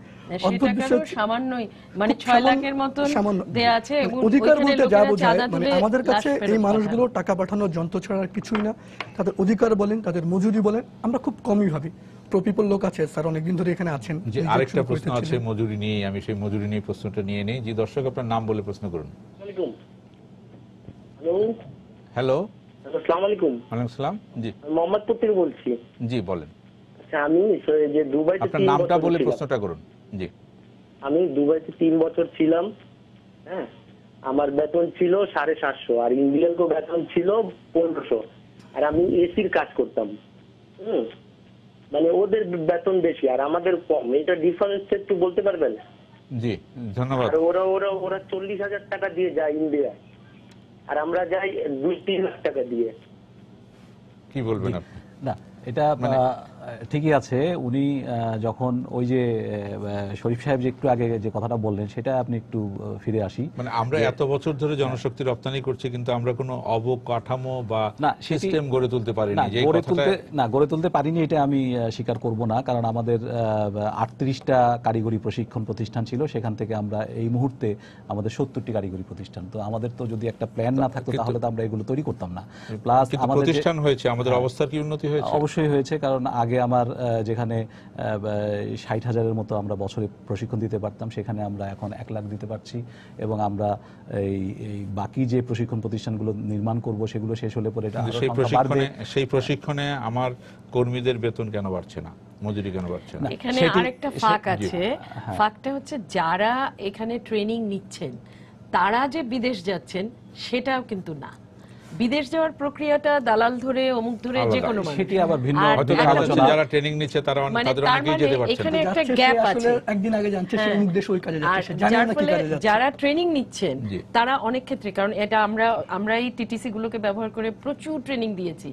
অদ্ভুত বিষয় হচ্ছে সামান্যই মানে 6 লাখের মতন দেয়া আছে, এবং অধিকার ওইখানে বলতে যা লোকেরা বোঝায় চাঁদা মানে তুলে আমাদের কাছে লাশ ফেরত এই পাঠায়। মানুষগুলো টাকা পাঠানোর যন্ত্র ছাড়া আর কিছুই না। তাদের অধিকার বলেন, তাদের মজুরি বলেন, আমরা খুব কমই ভাবি। প্রপিপল লোক আছে স্যার, অনেকদিন ধরে এখানে আছেন। যে আরেকটা প্রশ্ন আছে মজুরি নিয়ে, আমি সেই মজুরি নিয়ে প্রশ্নটা নিয়ে নেই। জি দর্শক, আপনার নাম বলে প্রশ্ন করুন। হ্যালো, হ্যালো, আসসালামু আলাইকুম। ওয়ালাইকুম আসসালাম। জি মোহাম্মদপুর থেকে বলছি। জি বলেন, আচ্ছা, আমি যে দুবাইতে আপনার 3 নামটা বছর বলে ছিলাম। প্রশ্নটা করুন। জি, আমি দুবাইতে 3 বছর ছিলাম। হ্যাঁ, আমার বেতন ছিল 750, আর ইন্ডিয়ানকে বেতন ছিল 1500, আর আমি এসির কাজ করতাম। মানে ওদের বেতন বেশি আর আমাদের কম, এটা ডিফারেন্স একটু বলতে পারবেন? জি ধন্যবাদ। আর ওরা 40,000 টাকা দিয়ে যায় ইন্ডিয়া, আর আমরা যাই 2-3 লাখ টাকা দিয়ে। কি বলবেন আপনি? না, এটা ঠিকই আছে। উনি যখন ওই যে শরীফ সাহেব যে একটু আগে যে কথাটা বললেন, সেটা আপনি একটু ফিরে আসি। মানে আমরা এত বছর ধরে জনশক্তি রপ্তানি করছি, কিন্তু আমরা কোনো অবকাঠামো বা না, সিস্টেম গড়ে তুলতে পারিনি। না, যে গড়ে তুলতে পারিনি এটা আমি স্বীকার করব না, কারণ আমাদের 38টা কারিগরি প্রশিক্ষণ প্রতিষ্ঠান ছিল, সেখান থেকে আমরা এই মুহূর্তে আমাদের 70টি কারিগরি প্রতিষ্ঠান। তো আমাদের তো যদি একটা প্ল্যান না থাকতো তাহলে তো আমরা এগুলো তৈরি করতাম না। প্লাস আমাদের প্রতিষ্ঠান হয়েছে, আমাদের অবস্থার কি উন্নতি হয়েছে? অবশ্যই হয়েছে, কারণ আগে আমার যেখানে 60,000-এর মতো আমরা বছরে প্রশিক্ষণ দিতে পারতাম, সেখানে আমরা এখন 1 লাখ দিতে পারছি, এবং আমরা এই বাকি যে প্রশিক্ষণ প্রতিষ্ঠানগুলো নির্মাণ করব সেগুলো শেষ হলে পরে সেই প্রশিক্ষণে আমার কর্মীদের বেতন কেন বাড়ছে না, মজুরি কেন বাড়ছে না? এখানে আরেকটা ফাঁক আছে। ফাঁকটা হচ্ছে যারা এখানে ট্রেনিং নিচ্ছেন তারা যে বিদেশ যাচ্ছেন সেটাও কিন্তু না। বিদেশ যাওয়ার প্রক্রিয়াটা দালাল ধরে অমুক ধরে যে কোনো মানুষ, সেটি আবার ভিন্ন আলোচনা। যারা ট্রেনিং নিচ্ছে তারা তাদের অনেকেই যেতে পারছে না। এখানে একটা গ্যাপ আছে। একদিন আগে জানছে সে অমুক দেশে ওই কাজে যাচ্ছে, সে জানে যার না কি ফলে কাজে যাচ্ছে। যারা ট্রেনিং নিচ্ছেন তারা অনেক ক্ষেত্রে, কারণ এটা আমরা এই টিটিসি গুলোকে ব্যবহার করে প্রচুর ট্রেনিং দিয়েছি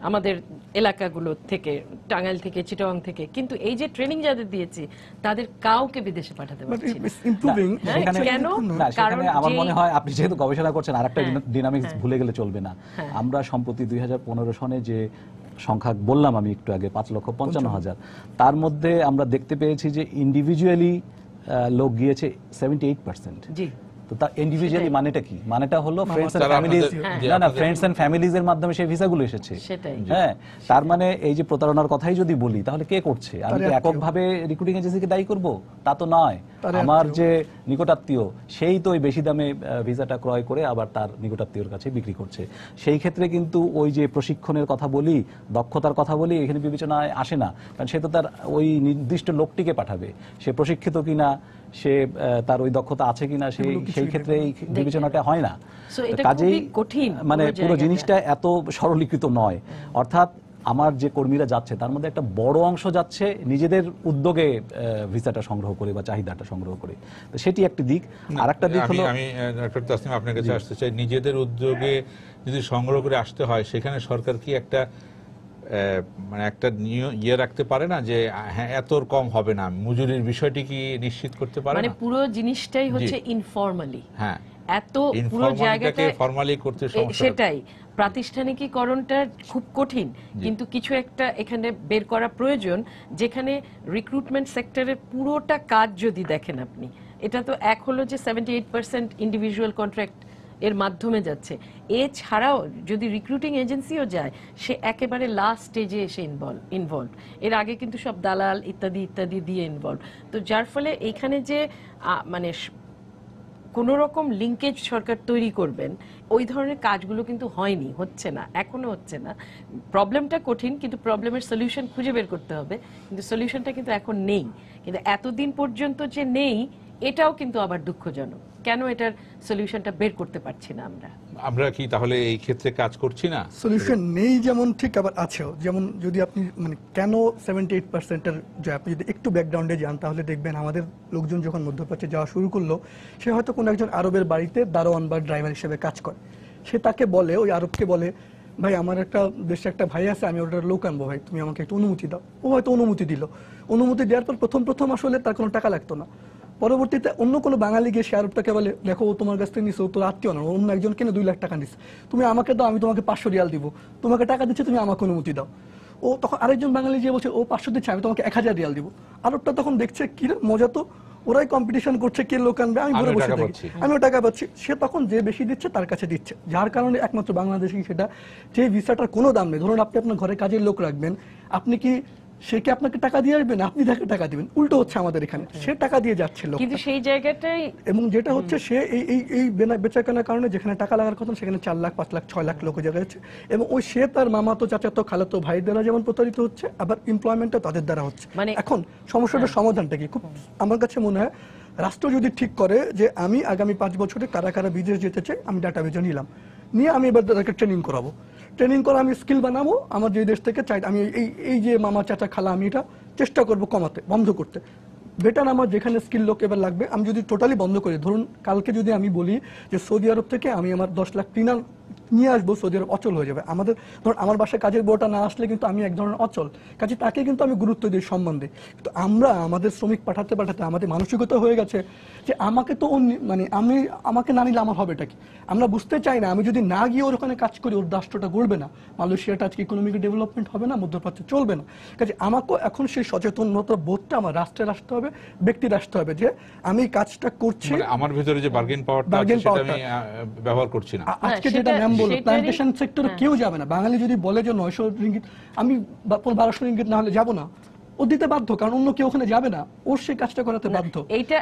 আমাদের এলাকাগুলো থেকে, টাঙ্গাইল থেকে, চিটাগাং থেকে, কিন্তু এই যে ট্রেনিং যাদের দিয়েছি তাদের কাউকে বিদেশে পাঠাতে পারছি না। কেন? কারণ আমার মনে হয় আপনি যেহেতু গবেষণা করছেন, আরেকটা ডিনামিক্স ভুলে গেলে চলবে না। আমরা সম্প্রতি 2015 সনে যে সংখ্যা বললাম আমি একটু আগে, 5,55,000, তার মধ্যে আমরা দেখতে পেয়েছি যে ইন্ডিভিজুয়ালি লোক গিয়েছে 78%। জি, তো তার ইন্ডিভিজুয়ালি মানেটা কি? মানেটা হলো ফ্রেন্ডস এন্ড ফ্যামিলিজ, না ফ্রেন্ডস এন্ড ফ্যামিলিজের মাধ্যমে সেই ভিসাগুলো এসেছে। হ্যাঁ, তার মানে এই যে প্রতারণার কথাই যদি বলি, তাহলে কে করছে? আমি কি এককভাবে রিক্রুটিং এজেন্সিকে দায়ী করব? তা তো নয়। আমার যে নিকটাত্মীয়, সেই তো ওই বেশি দামে ভিসাটা ক্রয় করে আবার তার নিকটাত্মীয়র কাছে বিক্রি করছে। সেই ক্ষেত্রে কিন্তু ওই যে প্রশিক্ষণের কথা বলি, দক্ষতার কথা বলি, এখানে বিবেচনায় আসে না, কারণ সে তো তার ওই নির্দিষ্ট লোকটিকে পাঠাবে, সে প্রশিক্ষিত কিনা, সে তার ওই দক্ষতা আছে কিনা, সেই ক্ষেত্রে এই বিবেচনাটা হয় না। কাজেই মানে পুরো জিনিসটা এত সরলীকৃত নয়। অর্থাৎ আমার যে কর্মীরা যাচ্ছে তার মধ্যে একটা বড় অংশ যাচ্ছে নিজেদের উদ্যোগে ভিসাটা সংগ্রহ করে বা চাহিদাটা সংগ্রহ করে, তো সেটি একটি দিক। আর একটা দিক হলো, আমি ডক্টর তাসনিম আপনার কাছে আসতে চাই, নিজেদের উদ্যোগে যদি সংগ্রহ করে আসতে হয়, সেখানে সরকার কি একটা মানে একটা ইয়ে রাখতে পারে না যে হ্যাঁ এত কম হবে না, মজুরির বিষয়টি কি নিশ্চিত করতে পারে না? মানে পুরো জিনিসটাই হচ্ছে ইনফর্মালি, হ্যাঁ এত পুরো জায়গাটাকে ফর্মালি করতে সমস্যা, সেটাই প্রাতিষ্ঠানিকীকরণটা খুব কঠিন, কিন্তু কিছু একটা এখানে বের করা প্রয়োজন, যেখানে রিক্রুটমেন্ট সেক্টরের পুরোটা কাজ যদি দেখেন আপনি, এটা তো এক হলো যে 78% ইন্ডিভিজুয়াল কন্ট্রাক্ট এর মাধ্যমে যাচ্ছে, এছাড়াও যদি রিক্রুটিং এজেন্সিও যায়, সে একেবারে লাস্ট স্টেজে এসে ইনভলভ, এর আগে কিন্তু সব দালাল ইত্যাদি ইত্যাদি দিয়ে ইনভলভ। তো যার ফলে এখানে যে মানে কোনো রকম লিঙ্কেজ সরকার তৈরি করবেন, ওই ধরনের কাজগুলো কিন্তু হয়নি, হচ্ছে না, এখনো হচ্ছে না। প্রবলেমটা কঠিন, কিন্তু প্রবলেমের সলিউশন খুঁজে বের করতে হবে, কিন্তু সলিউশনটা কিন্তু এখন নেই। কিন্তু এতদিন পর্যন্ত যে নেই, এটাও কিন্তু আবার দুঃখজনক। কেন এটার সলিউশনটা বের করতে পারছি না আমরা? আমরা কি তাহলে এই ক্ষেত্রে কাজ করছি না? সলিউশন নেই যেমন ঠিক আবার আছেও। যেমন যদি আপনি মানে কেন 78%-এর যে আপনি যদি একটু ব্যাকগ্রাউন্ডে যান তাহলে দেখবেন আমাদের লোকজন যখন মধ্যপ্রাচ্যে যাওয়া শুরু করলো, সে হয়তো কোনো একজন আরবের বাড়িতে দারোয়ান বা ড্রাইভার হিসেবে কাজ করে। সে তাকে বলে, ওই আরবকে বলে, ভাই আমার একটা দেশে একটা ভাই আছে, আমি ওটার লোক আনবো, ভাই তুমি আমাকে একটু অনুমতি দাও। ও হয়তো অনুমতি দিল। অনুমতি দেওয়ার পর প্রথম আসলে তার কোনো টাকা লাগতো না। পরবর্তীতে অন্য কোনো বাঙালি গিয়ে সে আরবটাকে বলে, দেখো ও তোমার কাছ থেকে নিচ্ছে, ও তোর আত্মীয় না, অন্য একজন কিনে 2 লাখ টাকা নিচ্ছে, তুমি আমাকে দাও, আমি তোমাকে 500 রিয়াল দিব, তোমাকে টাকা দিচ্ছে, তুমি আমাকে অনুমতি দাও। ও তখন আরেকজন বাঙালি যে বলছে ও 500 দিচ্ছে, আমি তোমাকে 1000 রিয়াল দিব। আরবটা তখন দেখছে কি রে মজা তো, ওরাই কম্পিটিশন করছে কে লোক আনবে, আমি ঘরে বসে থাকি, আমিও টাকা পাচ্ছি। সে তখন যে বেশি দিচ্ছে তার কাছে দিচ্ছে, যার কারণে একমাত্র বাংলাদেশি সেটা, যে ভিসাটার কোনো দাম নেই। ধরুন আপনি আপনার ঘরে কাজের লোক রাখবেন, আপনি কি সে কি আপনাকে টাকা দিয়ে আসবেন, আপনি তাকে টাকা দিবেন? উল্টো হচ্ছে আমাদের এখানে, সে টাকা দিয়ে যাচ্ছে লোক। কিন্তু সেই জায়গাটাই, এবং যেটা হচ্ছে সে এই বেচাকেনার কারণে যেখানে টাকা লাগার কথা সেখানে 4 লাখ 5 লাখ 6 লাখ লোক জায়গা হচ্ছে। এবং ওই সে তার মামাতো চাচাতো খালাতো ভাই দ্বারা যেমন প্রতারিত হচ্ছে, আবার এমপ্লয়মেন্টটা তাদের দ্বারা হচ্ছে। মানে এখন সমস্যাটার সমাধানটা কি? খুব আমার কাছে মনে হয় রাষ্ট্র যদি ঠিক করে যে আমি আগামী 5 বছরে কারা কারা বিদেশ যেতে চাই, আমি ডাটাবেজে নিয়ে আমি এবার তাদেরকে ট্রেনিং করাবো, ট্রেনিং করে আমি স্কিল বানাবো। আমার যে দেশ থেকে চাই আমি এই যে মামা চাচা খালা, আমি এটা চেষ্টা করবো কমাতে, বন্ধ করতে। বেটার আমার যেখানে স্কিল লোক এবার লাগবে, আমি যদি টোটালি বন্ধ করি, ধরুন কালকে যদি আমি বলি যে সৌদি আরব থেকে আমি আমার 10 লাখ ক্লিনার নিয়ে আসবো, সৌদি আরব অচল হয়ে যাবে। ধরুন আমার বাসায় কাজের বউটা না আসলে কিন্তু আমি এক ধরনের অচল, কাজে তাকে কিন্তু আমি গুরুত্ব দিই, সম্মান দিই। কিন্তু আমরা আমাদের শ্রমিক পাঠাতে আমাদের মানসিকতা হয়ে গেছে যে আমাকে তো মানে আমাকে না নিলে আমার হবেটা কি? আমরা বুঝতে চাই না, আমি যদি না গিয়ে ওর ওখানে কাজ করি, ওর রাষ্ট্রটা গড়বে না, মালয়েশিয়াটা আজকে ইকোনমিক ডেভেলপমেন্ট হবে না, মধ্যপ্রাচ্যে চলবে না। কাজে আমাকেও এখন সেই সচেতনতা বোধটা আমার রাষ্ট্রের আসতে হবে, ব্যক্তির আসতে হবে, যে আমি কাজটা করছি, মানে আমার ভিতরে যে বার্গেন পাওয়ারটা আছে সেটা আমি ব্যবহার করছি না। আজকে যেটা ম্যাম বলল, প্ল্যান্টেশন সেক্টরে কেউ যাবে না। বাঙালি যদি বলে যে 900 রিঙ্গিত, আমি 1200 রিঙ্গিত না হলে যাবো না, ও দিতে বাধ্য, কারণ অন্য কেউ ওখানে যাবে না, ওর সেই কাজটা করাতে বাধ্য। এইটা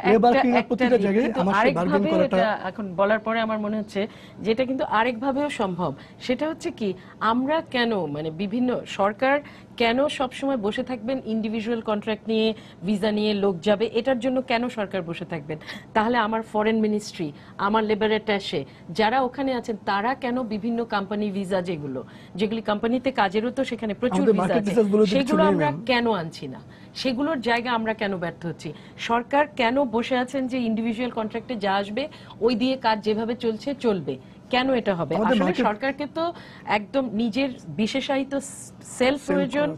প্রতিটা জায়গায় আমার সেই বার্গেন করাটা এখন বলার পরে আমার মনে হচ্ছে যেটা কিন্তু আরেকভাবেও সম্ভব। সেটা হচ্ছে কি, আমরা কেন মানে বিভিন্ন সরকার কেন সব সময় বসে থাকবেন ইন্ডিভিজুয়াল কন্ট্রাক্ট নিয়ে, ভিসা নিয়ে লোক যাবে, এটার জন্য কেন সরকার বসে থাকবেন? তাহলে আমার ফরেন মিনিস্ট্রি, আমার লেবার অ্যাটাশে যারা ওখানে আছেন, তারা কেন বিভিন্ন কোম্পানি ভিসা যেগুলি কোম্পানিতে কাজেরও তো সেখানে প্রচুর ভিসা আছে, সেগুলো আমরা কেন আনছি না? সেগুলোর জায়গা আমরা কেন ব্যর্থ হচ্ছি? সরকার কেন বসে আছেন যে ইন্ডিভিজুয়াল কন্ট্রাক্টে যা আসবে ওই দিয়ে কাজ যেভাবে চলছে চলবে? কেন এটা হবে? আসলে সরকারকে তো একদম নিজের বিশেষায়িত সেল প্রয়োজন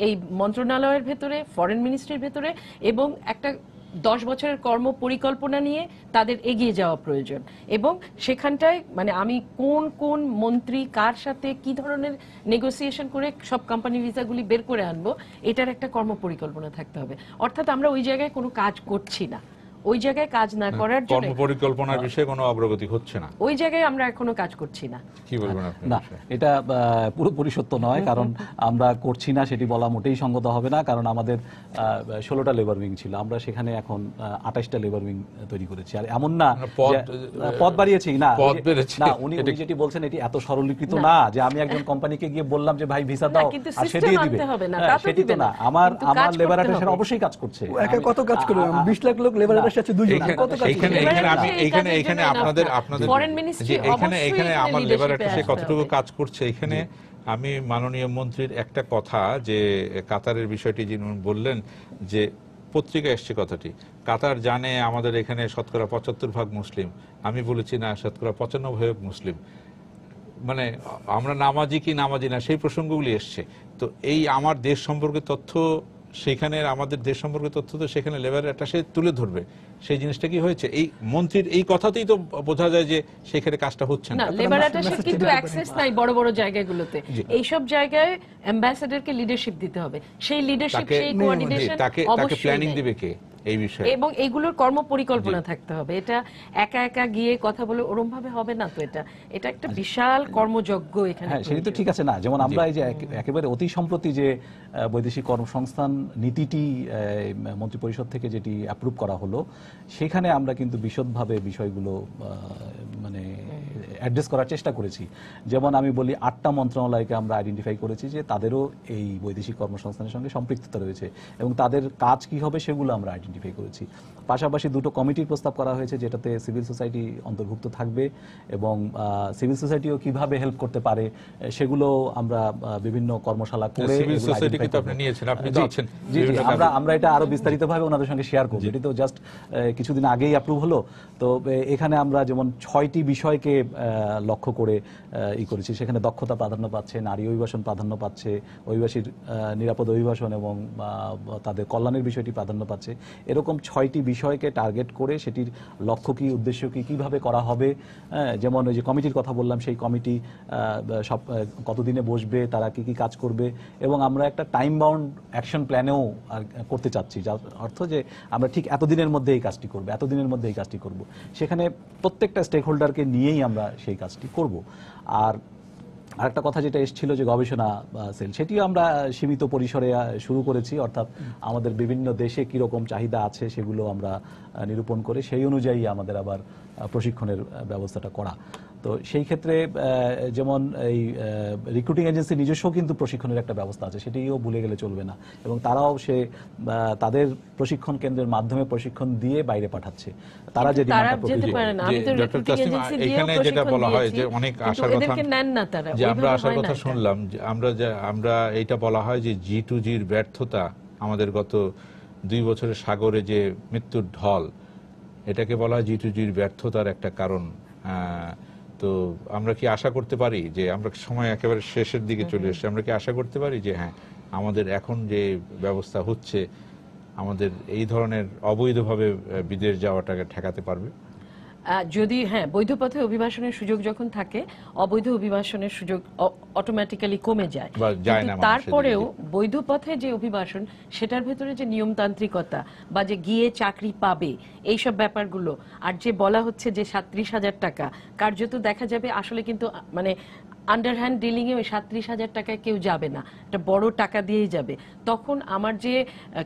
এই মন্ত্রণালয়ের ভেতরে, ফরেন মিনিস্ট্রির ভেতরে, এবং একটা 10 বছরের কর্ম পরিকল্পনা নিয়ে তাদের এগিয়ে যাওয়া প্রয়োজন। এবং সেখানটায় মানে আমি কোন মন্ত্রী কার সাথে কি ধরনের নেগোসিয়েশন করে সব কোম্পানি ভিসাগুলি বের করে আনবো, এটার একটা কর্ম পরিকল্পনা থাকতে হবে। অর্থাৎ আমরা ওই জায়গায় কোনো কাজ করছি না, ওই জায়গায় কাজ না করার জন্য কর্মপরিকল্পনার বিষয়ে কোনো অগ্রগতি হচ্ছে না, ওই জায়গায় আমরা এখনো কাজ করছি না। কি বলবেন আপনি? না, এটা পুরোপুরি সত্য নয়, কারণ আমরা করছি না সেটি বলা মোটেই সঙ্গত হবে না। কারণ আমাদের 16টা লেবার উইং ছিল, আমরা সেখানে এখন 28টা লেবার উইং তৈরি করেছি। আর এমন না পদ বাড়িয়েছি না, উনি যেটি বলছেন এটি এত সরলীকৃত না যে আমি একজন কোম্পানিকে গিয়ে বললাম যে ভাই ভিসা দাও আর সে দিয়ে দিবে, সেটি তো না। আমার লেবার অ্যাটাশে অবশ্যই কাজ করছে। একা কত কাজ করবে? 20 লাখ লোক লেবার অ্যাটাশে আছে, দুইজন। এখানে আমার লেবার অ্যাটাশে কতটুকু কাজ করছে, এখানে আমি মাননীয় মন্ত্রীর একটা কথা, যে কাতারের বিষয়টি যিনি বললেন, যে পত্রিকায় এসছে কথাটি, কাতার জানে আমাদের এখানে শতকরা 75% মুসলিম। আমি বলেছি না, শতকরা 95% মুসলিম। মানে আমরা নামাজি কি নামাজি না, সেই প্রসঙ্গগুলি এসছে। তো এই আমার দেশ সম্পর্কে তথ্য, সেখানে আমাদের দেশ সম্পর্কে তথ্য তো সেখানে লেবার অ্যাটাশে তুলে ধরবে। সেই জিনিসটা কি হয়েছে? এই মন্ত্রীর এই কথাতেই তো বোঝা যায় যে সেখানে কাজটা হচ্ছে না। লেবার অ্যাটাশে কিন্তু অ্যাক্সেস নাই বড় বড় জায়গাগুলোতে। এই সব জায়গায় অ্যাম্বাসেডরকে লিডারশিপ দিতে হবে। সেই লিডারশিপ, সেই কোঅর্ডিনেশন তাকে প্ল্যানিং দিবে কে এই বিষয়ে? এবং এইগুলোর কর্ম পরিকল্পনা থাকতে হবে। এটা একা একা গিয়ে কথা বলে ওরম ভাবে হবে না তো। এটা একটা বিশাল কর্মযজ্ঞ এখানে। হ্যাঁ, সেটি তো ঠিক আছে না। যেমন আমরা এই যে একেবারে অতি সম্প্রতি যে বৈদেশিক কর্মসংস্থান নীতিটি মন্ত্রিপরিষদ থেকে যেটি অ্যাপ্রুভ করা হলো, সেখানে আমরা কিন্তু বিশদভাবে বিষয়গুলো মানে অ্যাড্রেস করার চেষ্টা করেছি। যেমন আমি বলি 8টা মন্ত্রণালয়কে আমরা আইডেন্টিফাই করেছি যে তাদেরও এই বৈদেশিক কর্মসংস্থানের সঙ্গে সম্পৃক্ততা রয়েছে এবং তাদের কাজ কি হবে সেগুলো আমরা আইডেন্টিফাই করেছি। পাশাপাশি 2টো কমিটির প্রস্তাব করা হয়েছে যেটাতে সিভিল সোসাইটি অন্তর্ভুক্ত থাকবে এবং সিভিল সোসাইটিও কিভাবে হেল্প করতে পারে সেগুলো আমরা বিভিন্ন কর্মশালা করে সিভিল সোসাইটি কিন্তু আপনি নিয়েছেন, আপনি তো আছেন। জি আমরা এটা আরো বিস্তারিতভাবে ওনাদের সঙ্গে শেয়ার করব। এটি তো জাস্ট কিছুদিন আগেই অ্যাপ্রুভ হলো। তো এখানে আমরা যেমন 6টি বিষয়কে লক্ষ্য করে করেছি। সেখানে দক্ষতা প্রাধান্য পাচ্ছে, নারী অভিবাসন প্রাধান্য পাচ্ছে, অভিবাসীর নিরাপদ অভিবাসন এবং তাদের কল্যাণের বিষয়টি প্রাধান্য পাচ্ছে। এরকম 6টি বিষয়কে টার্গেট করে সেটির লক্ষ্য কি, উদ্দেশ্য কি, কিভাবে করা হবে, যেমন ওই যে কমিটির কথা বললাম সেই কমিটি সব কতদিনে বসবে, তারা কি কি কাজ করবে এবং আমরা একটা টাইম বাউন্ড অ্যাকশন প্ল্যানেও করতে চাচ্ছি, যার অর্থ যে আমরা ঠিক এতদিনের মধ্যে এই কাজটি করব, এতদিনের মধ্যে এই কাজটি করব। সেখানে প্রত্যেকটা স্টেক হোল্ডারকে নিয়েই আমরা সেই কাজটি করব। আর আরেকটা কথা যেটা এসেছিল যে গবেষণা সেল, সেটিও আমরা সীমিত পরিসরে শুরু করেছি, অর্থাৎ আমাদের বিভিন্ন দেশে কীরকম চাহিদা আছে সেগুলো আমরা নিরূপণ করে সেই অনুযায়ী আমাদের আবার প্রশিক্ষণের ব্যবস্থাটা করা। তো সেই ক্ষেত্রে যেমন এই রিক্রুটিং এজেন্সি নিজস্ব কিন্তু প্রশিক্ষণের একটা ব্যবস্থা আছে, সেটিও ভুলে গেলে চলবে না এবং তারাও তাদের প্রশিক্ষণ কেন্দ্রের মাধ্যমে প্রশিক্ষণ দিয়ে বাইরে পাঠাচ্ছে। তারা যে এখানে যেটা বলা হয় যে অনেক আশার কথা, যে আমরা আশার কথা শুনলাম, যে আমরা এইটা বলা হয় যে G2G'র ব্যর্থতা, আমাদের গত 2 বছরের সাগরে যে মৃত্যুর ঢল, এটাকে বলা হয় G2G'র ব্যর্থতার একটা কারণ। তো আমরা কি আশা করতে পারি যে আমরা সময় একেবারে শেষের দিকে চলে এসেছি, আমরা কি আশা করতে পারি যে হ্যাঁ আমাদের এখন যে ব্যবস্থা হচ্ছে আমাদের এই ধরনের অবৈধভাবে বিদেশ যাওয়াটাকে ঠেকাতে পারবে? যদি বৈধ পথে অভিবাসনের সুযোগ যখন থাকে, অবৈধ অভিবাসনের সুযোগ অটোমেটিক্যালি কমে যায়। তারপরেও বৈধ পথে যে অভিবাসন, সেটার ভেতরে যে নিয়মতান্ত্রিকতা বা যে গিয়ে চাকরি পাবে এইসব ব্যাপারগুলো, আর যে বলা হচ্ছে যে 37,000 টাকা, কার্যত দেখা যাবে আসলে কিন্তু মানে আন্ডারহ্যান্ড ডিলিং এ ওই 37,000 টাকায় কেউ যাবে না, একটা বড় টাকা দিয়েই যাবে। তখন আমার যে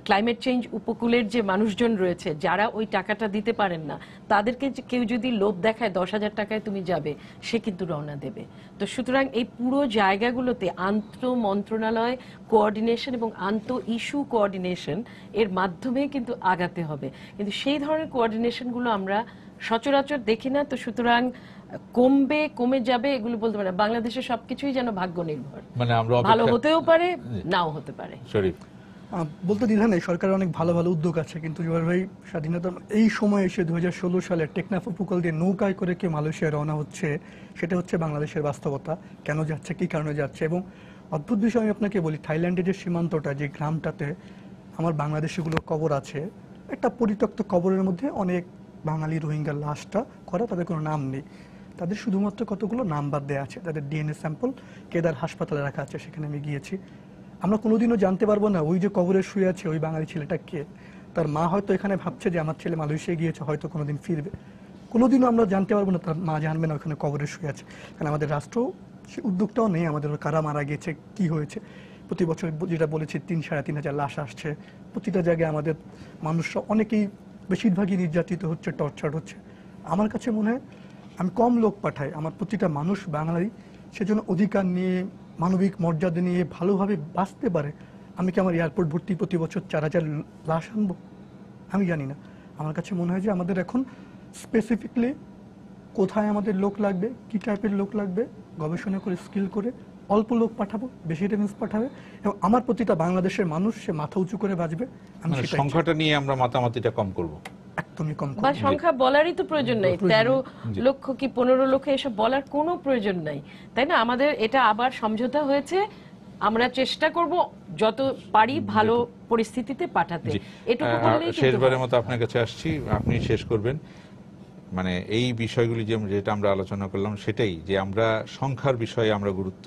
ক্লাইমেট চেঞ্জ উপকূলের যে মানুষজন রয়েছে যারা ওই টাকাটা দিতে পারেন না, তাদেরকে কেউ যদি লোভ দেখায় 10,000 টাকায় তুমি যাবে, সে কিন্তু রওনা দেবে। তো সুতরাং এই পুরো জায়গাগুলোতে আন্তঃ মন্ত্রণালয় কোঅর্ডিনেশন এবং আন্তঃ ইস্যু কোঅর্ডিনেশন এর মাধ্যমে কিন্তু আগাতে হবে, কিন্তু সেই ধরনের কোঅর্ডিনেশনগুলো আমরা সচরাচর দেখি না। তো সুতরাং কমে যাবে এগুলো বলতে পারে না। বাংলাদেশের সবকিছুই যেন ভাগ্য নির্ভর, মানে ভালো হতেও পারে, নাও হতে পারে। বলতে দ্বিধা নেই, সরকারের অনেক ভালো ভালো উদ্যোগ আছে, কিন্তু জুবাইর ভাই স্বাধীনতা এই সময় এসে 2016 সালে টেকনাফ উপকূল দিয়ে নৌকায় করে কেউ মালয়েশিয়া রওনা হচ্ছে, সেটা হচ্ছে বাংলাদেশের বাস্তবতা। কেন যাচ্ছে, কি কারণে যাচ্ছে। এবং অদ্ভুত বিষয় আমি আপনাকে বলি, থাইল্যান্ডের যে সীমান্তটা, যে গ্রামটাতে আমার বাংলাদেশিগুলোর কবর আছে, একটা পরিত্যক্ত কবরের মধ্যে অনেক বাঙালি রোহিঙ্গার লাশটা করা, তাদের কোনো নাম নেই, তাদের শুধুমাত্র কতগুলো নাম্বার দেওয়া আছে, তাদের ডিএনএ স্যাম্পল কেদার হাসপাতালে রাখা আছে, সেখানে আমি গিয়েছি। আমরা কোনোদিনও জানতে পারবো না ওই যে কবরে শুয়ে আছে ওই বাঙালি ছেলেটা কে। তার মা হয়তো এখানে ভাবছে যে আমার ছেলে মালয়েশিয়া গিয়েছে, হয়তো কোনোদিন ফিরবে, কোনোদিনও আমরা জানতে পারবো না, তার মা জানবে না ওখানে কবরে শুয়ে আছে। কারণ আমাদের রাষ্ট্র সে উদ্যোগটাও নেই, আমাদের কারা মারা গেছে, কি হয়েছে। প্রতি বছর যেটা বলেছি 3-3.5 লাশ আসছে, প্রতিটা জায়গায় আমাদের মানুষরা অনেকেই, বেশিরভাগই নির্যাতিত হচ্ছে, টর্চার হচ্ছে। আমার কাছে মনে হয় আমি কম লোক পাঠাই, আমার প্রতিটা মানুষ বাঙালি, সেজন্য অধিকার নিয়ে, মানবিক মর্যাদা নিয়ে ভালোভাবে বাঁচতে পারে। আমি কি আমার এয়ারপোর্ট ভর্তি প্রতি বছর 4,000 লাশ আনবো? আমি জানি না। আমার কাছে মনে হয় যে আমাদের এখন স্পেসিফিকলি কোথায় আমাদের লোক লাগবে, কি টাইপের লোক লাগবে, গবেষণা করে স্কিল করে অল্প লোক পাঠাবো, বেশি রেমিটেন্স পাঠাবে, এবং আমার প্রতিটা বাংলাদেশের মানুষ সে মাথা উঁচু করে বাঁচবে। আমি সংখ্যাটা নিয়ে আমরা মাতামাতিটা কম করব, একদমই কম করব। বা সংখ্যা বলারই তো প্রয়োজন নাই, 13 লক্ষ কি 15 লক্ষ এসব বলার কোনো প্রয়োজন নাই, তাই না? আমাদের এটা আবার সমঝোতা হয়েছে, আমরা চেষ্টা করব যত পারি ভালো পরিস্থিতিতে পাঠাতে। এটুকু বললেই কিন্তু শেষবারের মতো আপনার কাছে আসছি, আপনি শেষ করবেন। মানে এই বিষয়গুলি যেটা আমরা আলোচনা করলাম, সেটাই যে আমরা সংখ্যার বিষয়ে আমরা গুরুত্ব,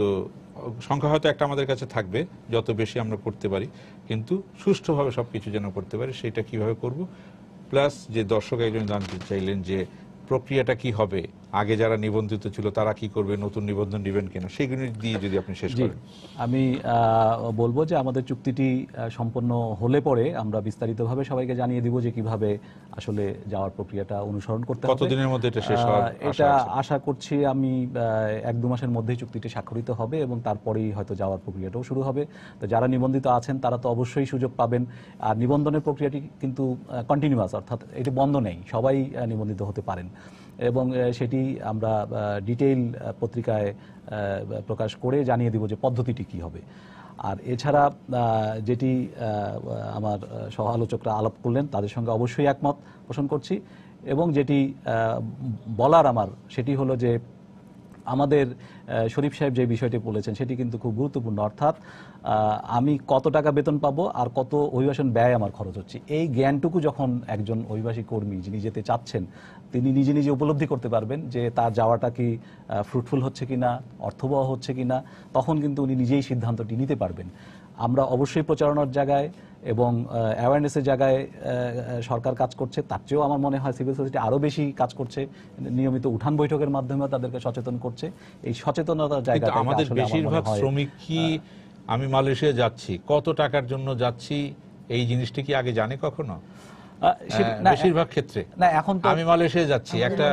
সংখ্যা হয়তো একটা আমাদের কাছে থাকবে, যত বেশি আমরা করতে পারি, কিন্তু সুষ্ঠুভাবে সবকিছু যেন করতে পারি, সেটা কিভাবে করব। প্লাস যে দর্শক একজন জানতে চাইলেন যে প্রক্রিয়াটা কি হবে, আগে যারা নিবন্ধিত ছিল তারা কি করবে, নতুন নিবন্ধন দিবেন কিনা, সেগুলো দিয়ে যদি আপনি শেষ জি, করেন। আমি বলবো যে আমাদের চুক্তিটি সম্পন্ন হলে পরে আমরা বিস্তারিতভাবে সবাইকে জানিয়ে দিব যে কিভাবে আসলে যাওয়ার প্রক্রিয়াটা অনুসরণ করতে হবে। কতদিনের মধ্যে এটা শেষ হওয়ার আশা এটা আছে? আশা করছি আমি 1-2 মাসের মধ্যেই চুক্তিটি স্বাক্ষরিত হবে এবং তারপরেই হয়তো যাওয়ার প্রক্রিয়াটাও শুরু হবে। তো যারা নিবন্ধিত আছেন তারা তো অবশ্যই সুযোগ পাবেন। আর নিবন্ধনের প্রক্রিয়াটি কিন্তু কন্টিনিউয়াস, অর্থাৎ এটি বন্ধ নেই, সবাই নিবন্ধিত হতে পারেন এবং সেটি আমরা ডিটেইল পত্রিকায় প্রকাশ করে জানিয়ে দিব যে পদ্ধতিটি কি হবে। আর এছাড়া যেটি আমার সহ আলোচকরা আলাপ করলেন তাদের সঙ্গে অবশ্যই একমত পোষণ করছি এবং যেটি বলার আমার সেটি হলো যে আমাদের শরীফ সাহেব যে বিষয়টি বলেছেন সেটি কিন্তু খুব গুরুত্বপূর্ণ, অর্থাৎ আমি কত টাকা বেতন পাবো আর কত অভিবাসন ব্যয় আমার খরচ হচ্ছে, এই জ্ঞানটুকু যখন একজন অভিবাসী কর্মী যিনি যেতে চাচ্ছেন তিনি নিজে নিজে উপলব্ধি করতে পারবেন যে তার যাওয়াটা কি ফ্রুটফুল হচ্ছে কিনা, অর্থবহ হচ্ছে কিনা, তখন কিন্তু উনি নিজেই সিদ্ধান্তটি নিতে পারবেন। আমরা অবশ্যই প্রচারণার জায়গায় এবং অ্যাওয়ারনেসের জায়গায় সরকার কাজ করছে, তার চেয়েও আমার মনে হয় সিভিল সোসাইটি আরও বেশি কাজ করছে, নিয়মিত উঠান বৈঠকের মাধ্যমে তাদেরকে সচেতন করছে। এই সচেতনতার কিন্তু জায়গাটা আমাদের বেশিরভাগ শ্রমিক কি আমি মালয়েশিয়া যাচ্ছি, কত টাকার জন্য যাচ্ছি, এই জিনিসটা কি আগে জানে কখনো? বেশিরভাগ ক্ষেত্রে না, এখন তো আমি মালয়েশিয়া যাচ্ছি একটা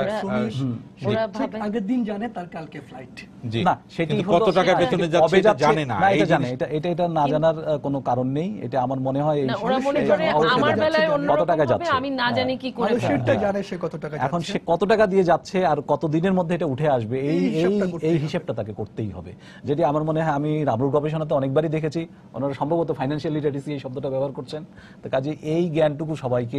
ওরা ঠিক ভাবে আগের দিন জানে তার কালকে ফ্লাইট। জি, না, সেটি কিন্তু হলো কত টাকা বেতনে যাচ্ছে কবে এটা জানে না। না, এই এটা জানে, জিনিস- এটা না জানার কোনো কারণ নেই। এটা আমার মনে হয় এই না, ওরা মনে এই করে অবশ্যই আমার জানে। বেলায় কত অন্যরকম টাকা হবে, যাচ্ছে, আমি না জানি কি করে মানুষেরটা ফেলবো। জানে সে কত টাকা এখন যাচ্ছে। সে কত টাকা দিয়ে যাচ্ছে আর কত দিনের মধ্যে এটা উঠে আসবে এই এই হিসাবটা এই করতেই এই হবে। হিসাবটা তাকে করতেই হবে। যেটি আমার মনে হয় আমি রামরুল গবেষণাতে অনেকবারই দেখেছি, ওনারা সম্ভবত ফাইন্যান্সিয়াল লিটারেসি এই শব্দটা ব্যবহার করছেন। তো কাজে এই জ্ঞানটুকু সবাইকেই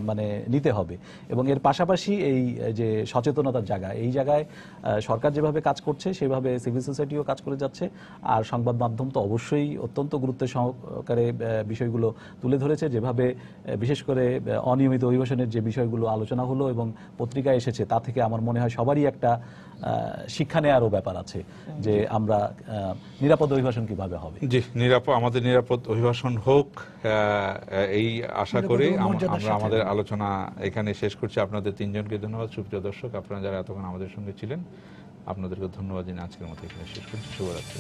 মানে নিতে হবে এবং এর পাশাপাশি এই যে সচেতনতার জায়গা, এই জায়গায় সরকার যেভাবে কাজ করছে সেভাবে সিভিল সোসাইটিও কাজ করে যাচ্ছে। আর সংবাদ মাধ্যম তো অবশ্যই অত্যন্ত গুরুত্বের সহকারে বিষয়গুলো তুলে ধরেছে, যেভাবে বিশেষ করে অনিয়মিত অভিবাসনের যে বিষয়গুলো আলোচনা হলো এবং পত্রিকায় এসেছে তা থেকে আমার মনে হয় সবারই একটা শিক্ষা নেওয়ারও ব্যাপার আছে যে আমরা নিরাপদ অভিবাসন কিভাবে হবে। জি, আমাদের নিরাপদ অভিবাসন হোক, এই আশা করে আমরা আমাদের আলোচনা এখানে শেষ করছি। আপনাদের তিনজনকে ধন্যবাদ। সুপ্রিয় দর্শক, আপনারা যারা এতক্ষণ আমাদের সঙ্গে ছিলেন আপনাদেরকে ধন্যবাদ জানিয়ে আজকের মতো এখানে শেষ করছি। শুভরাত্রি।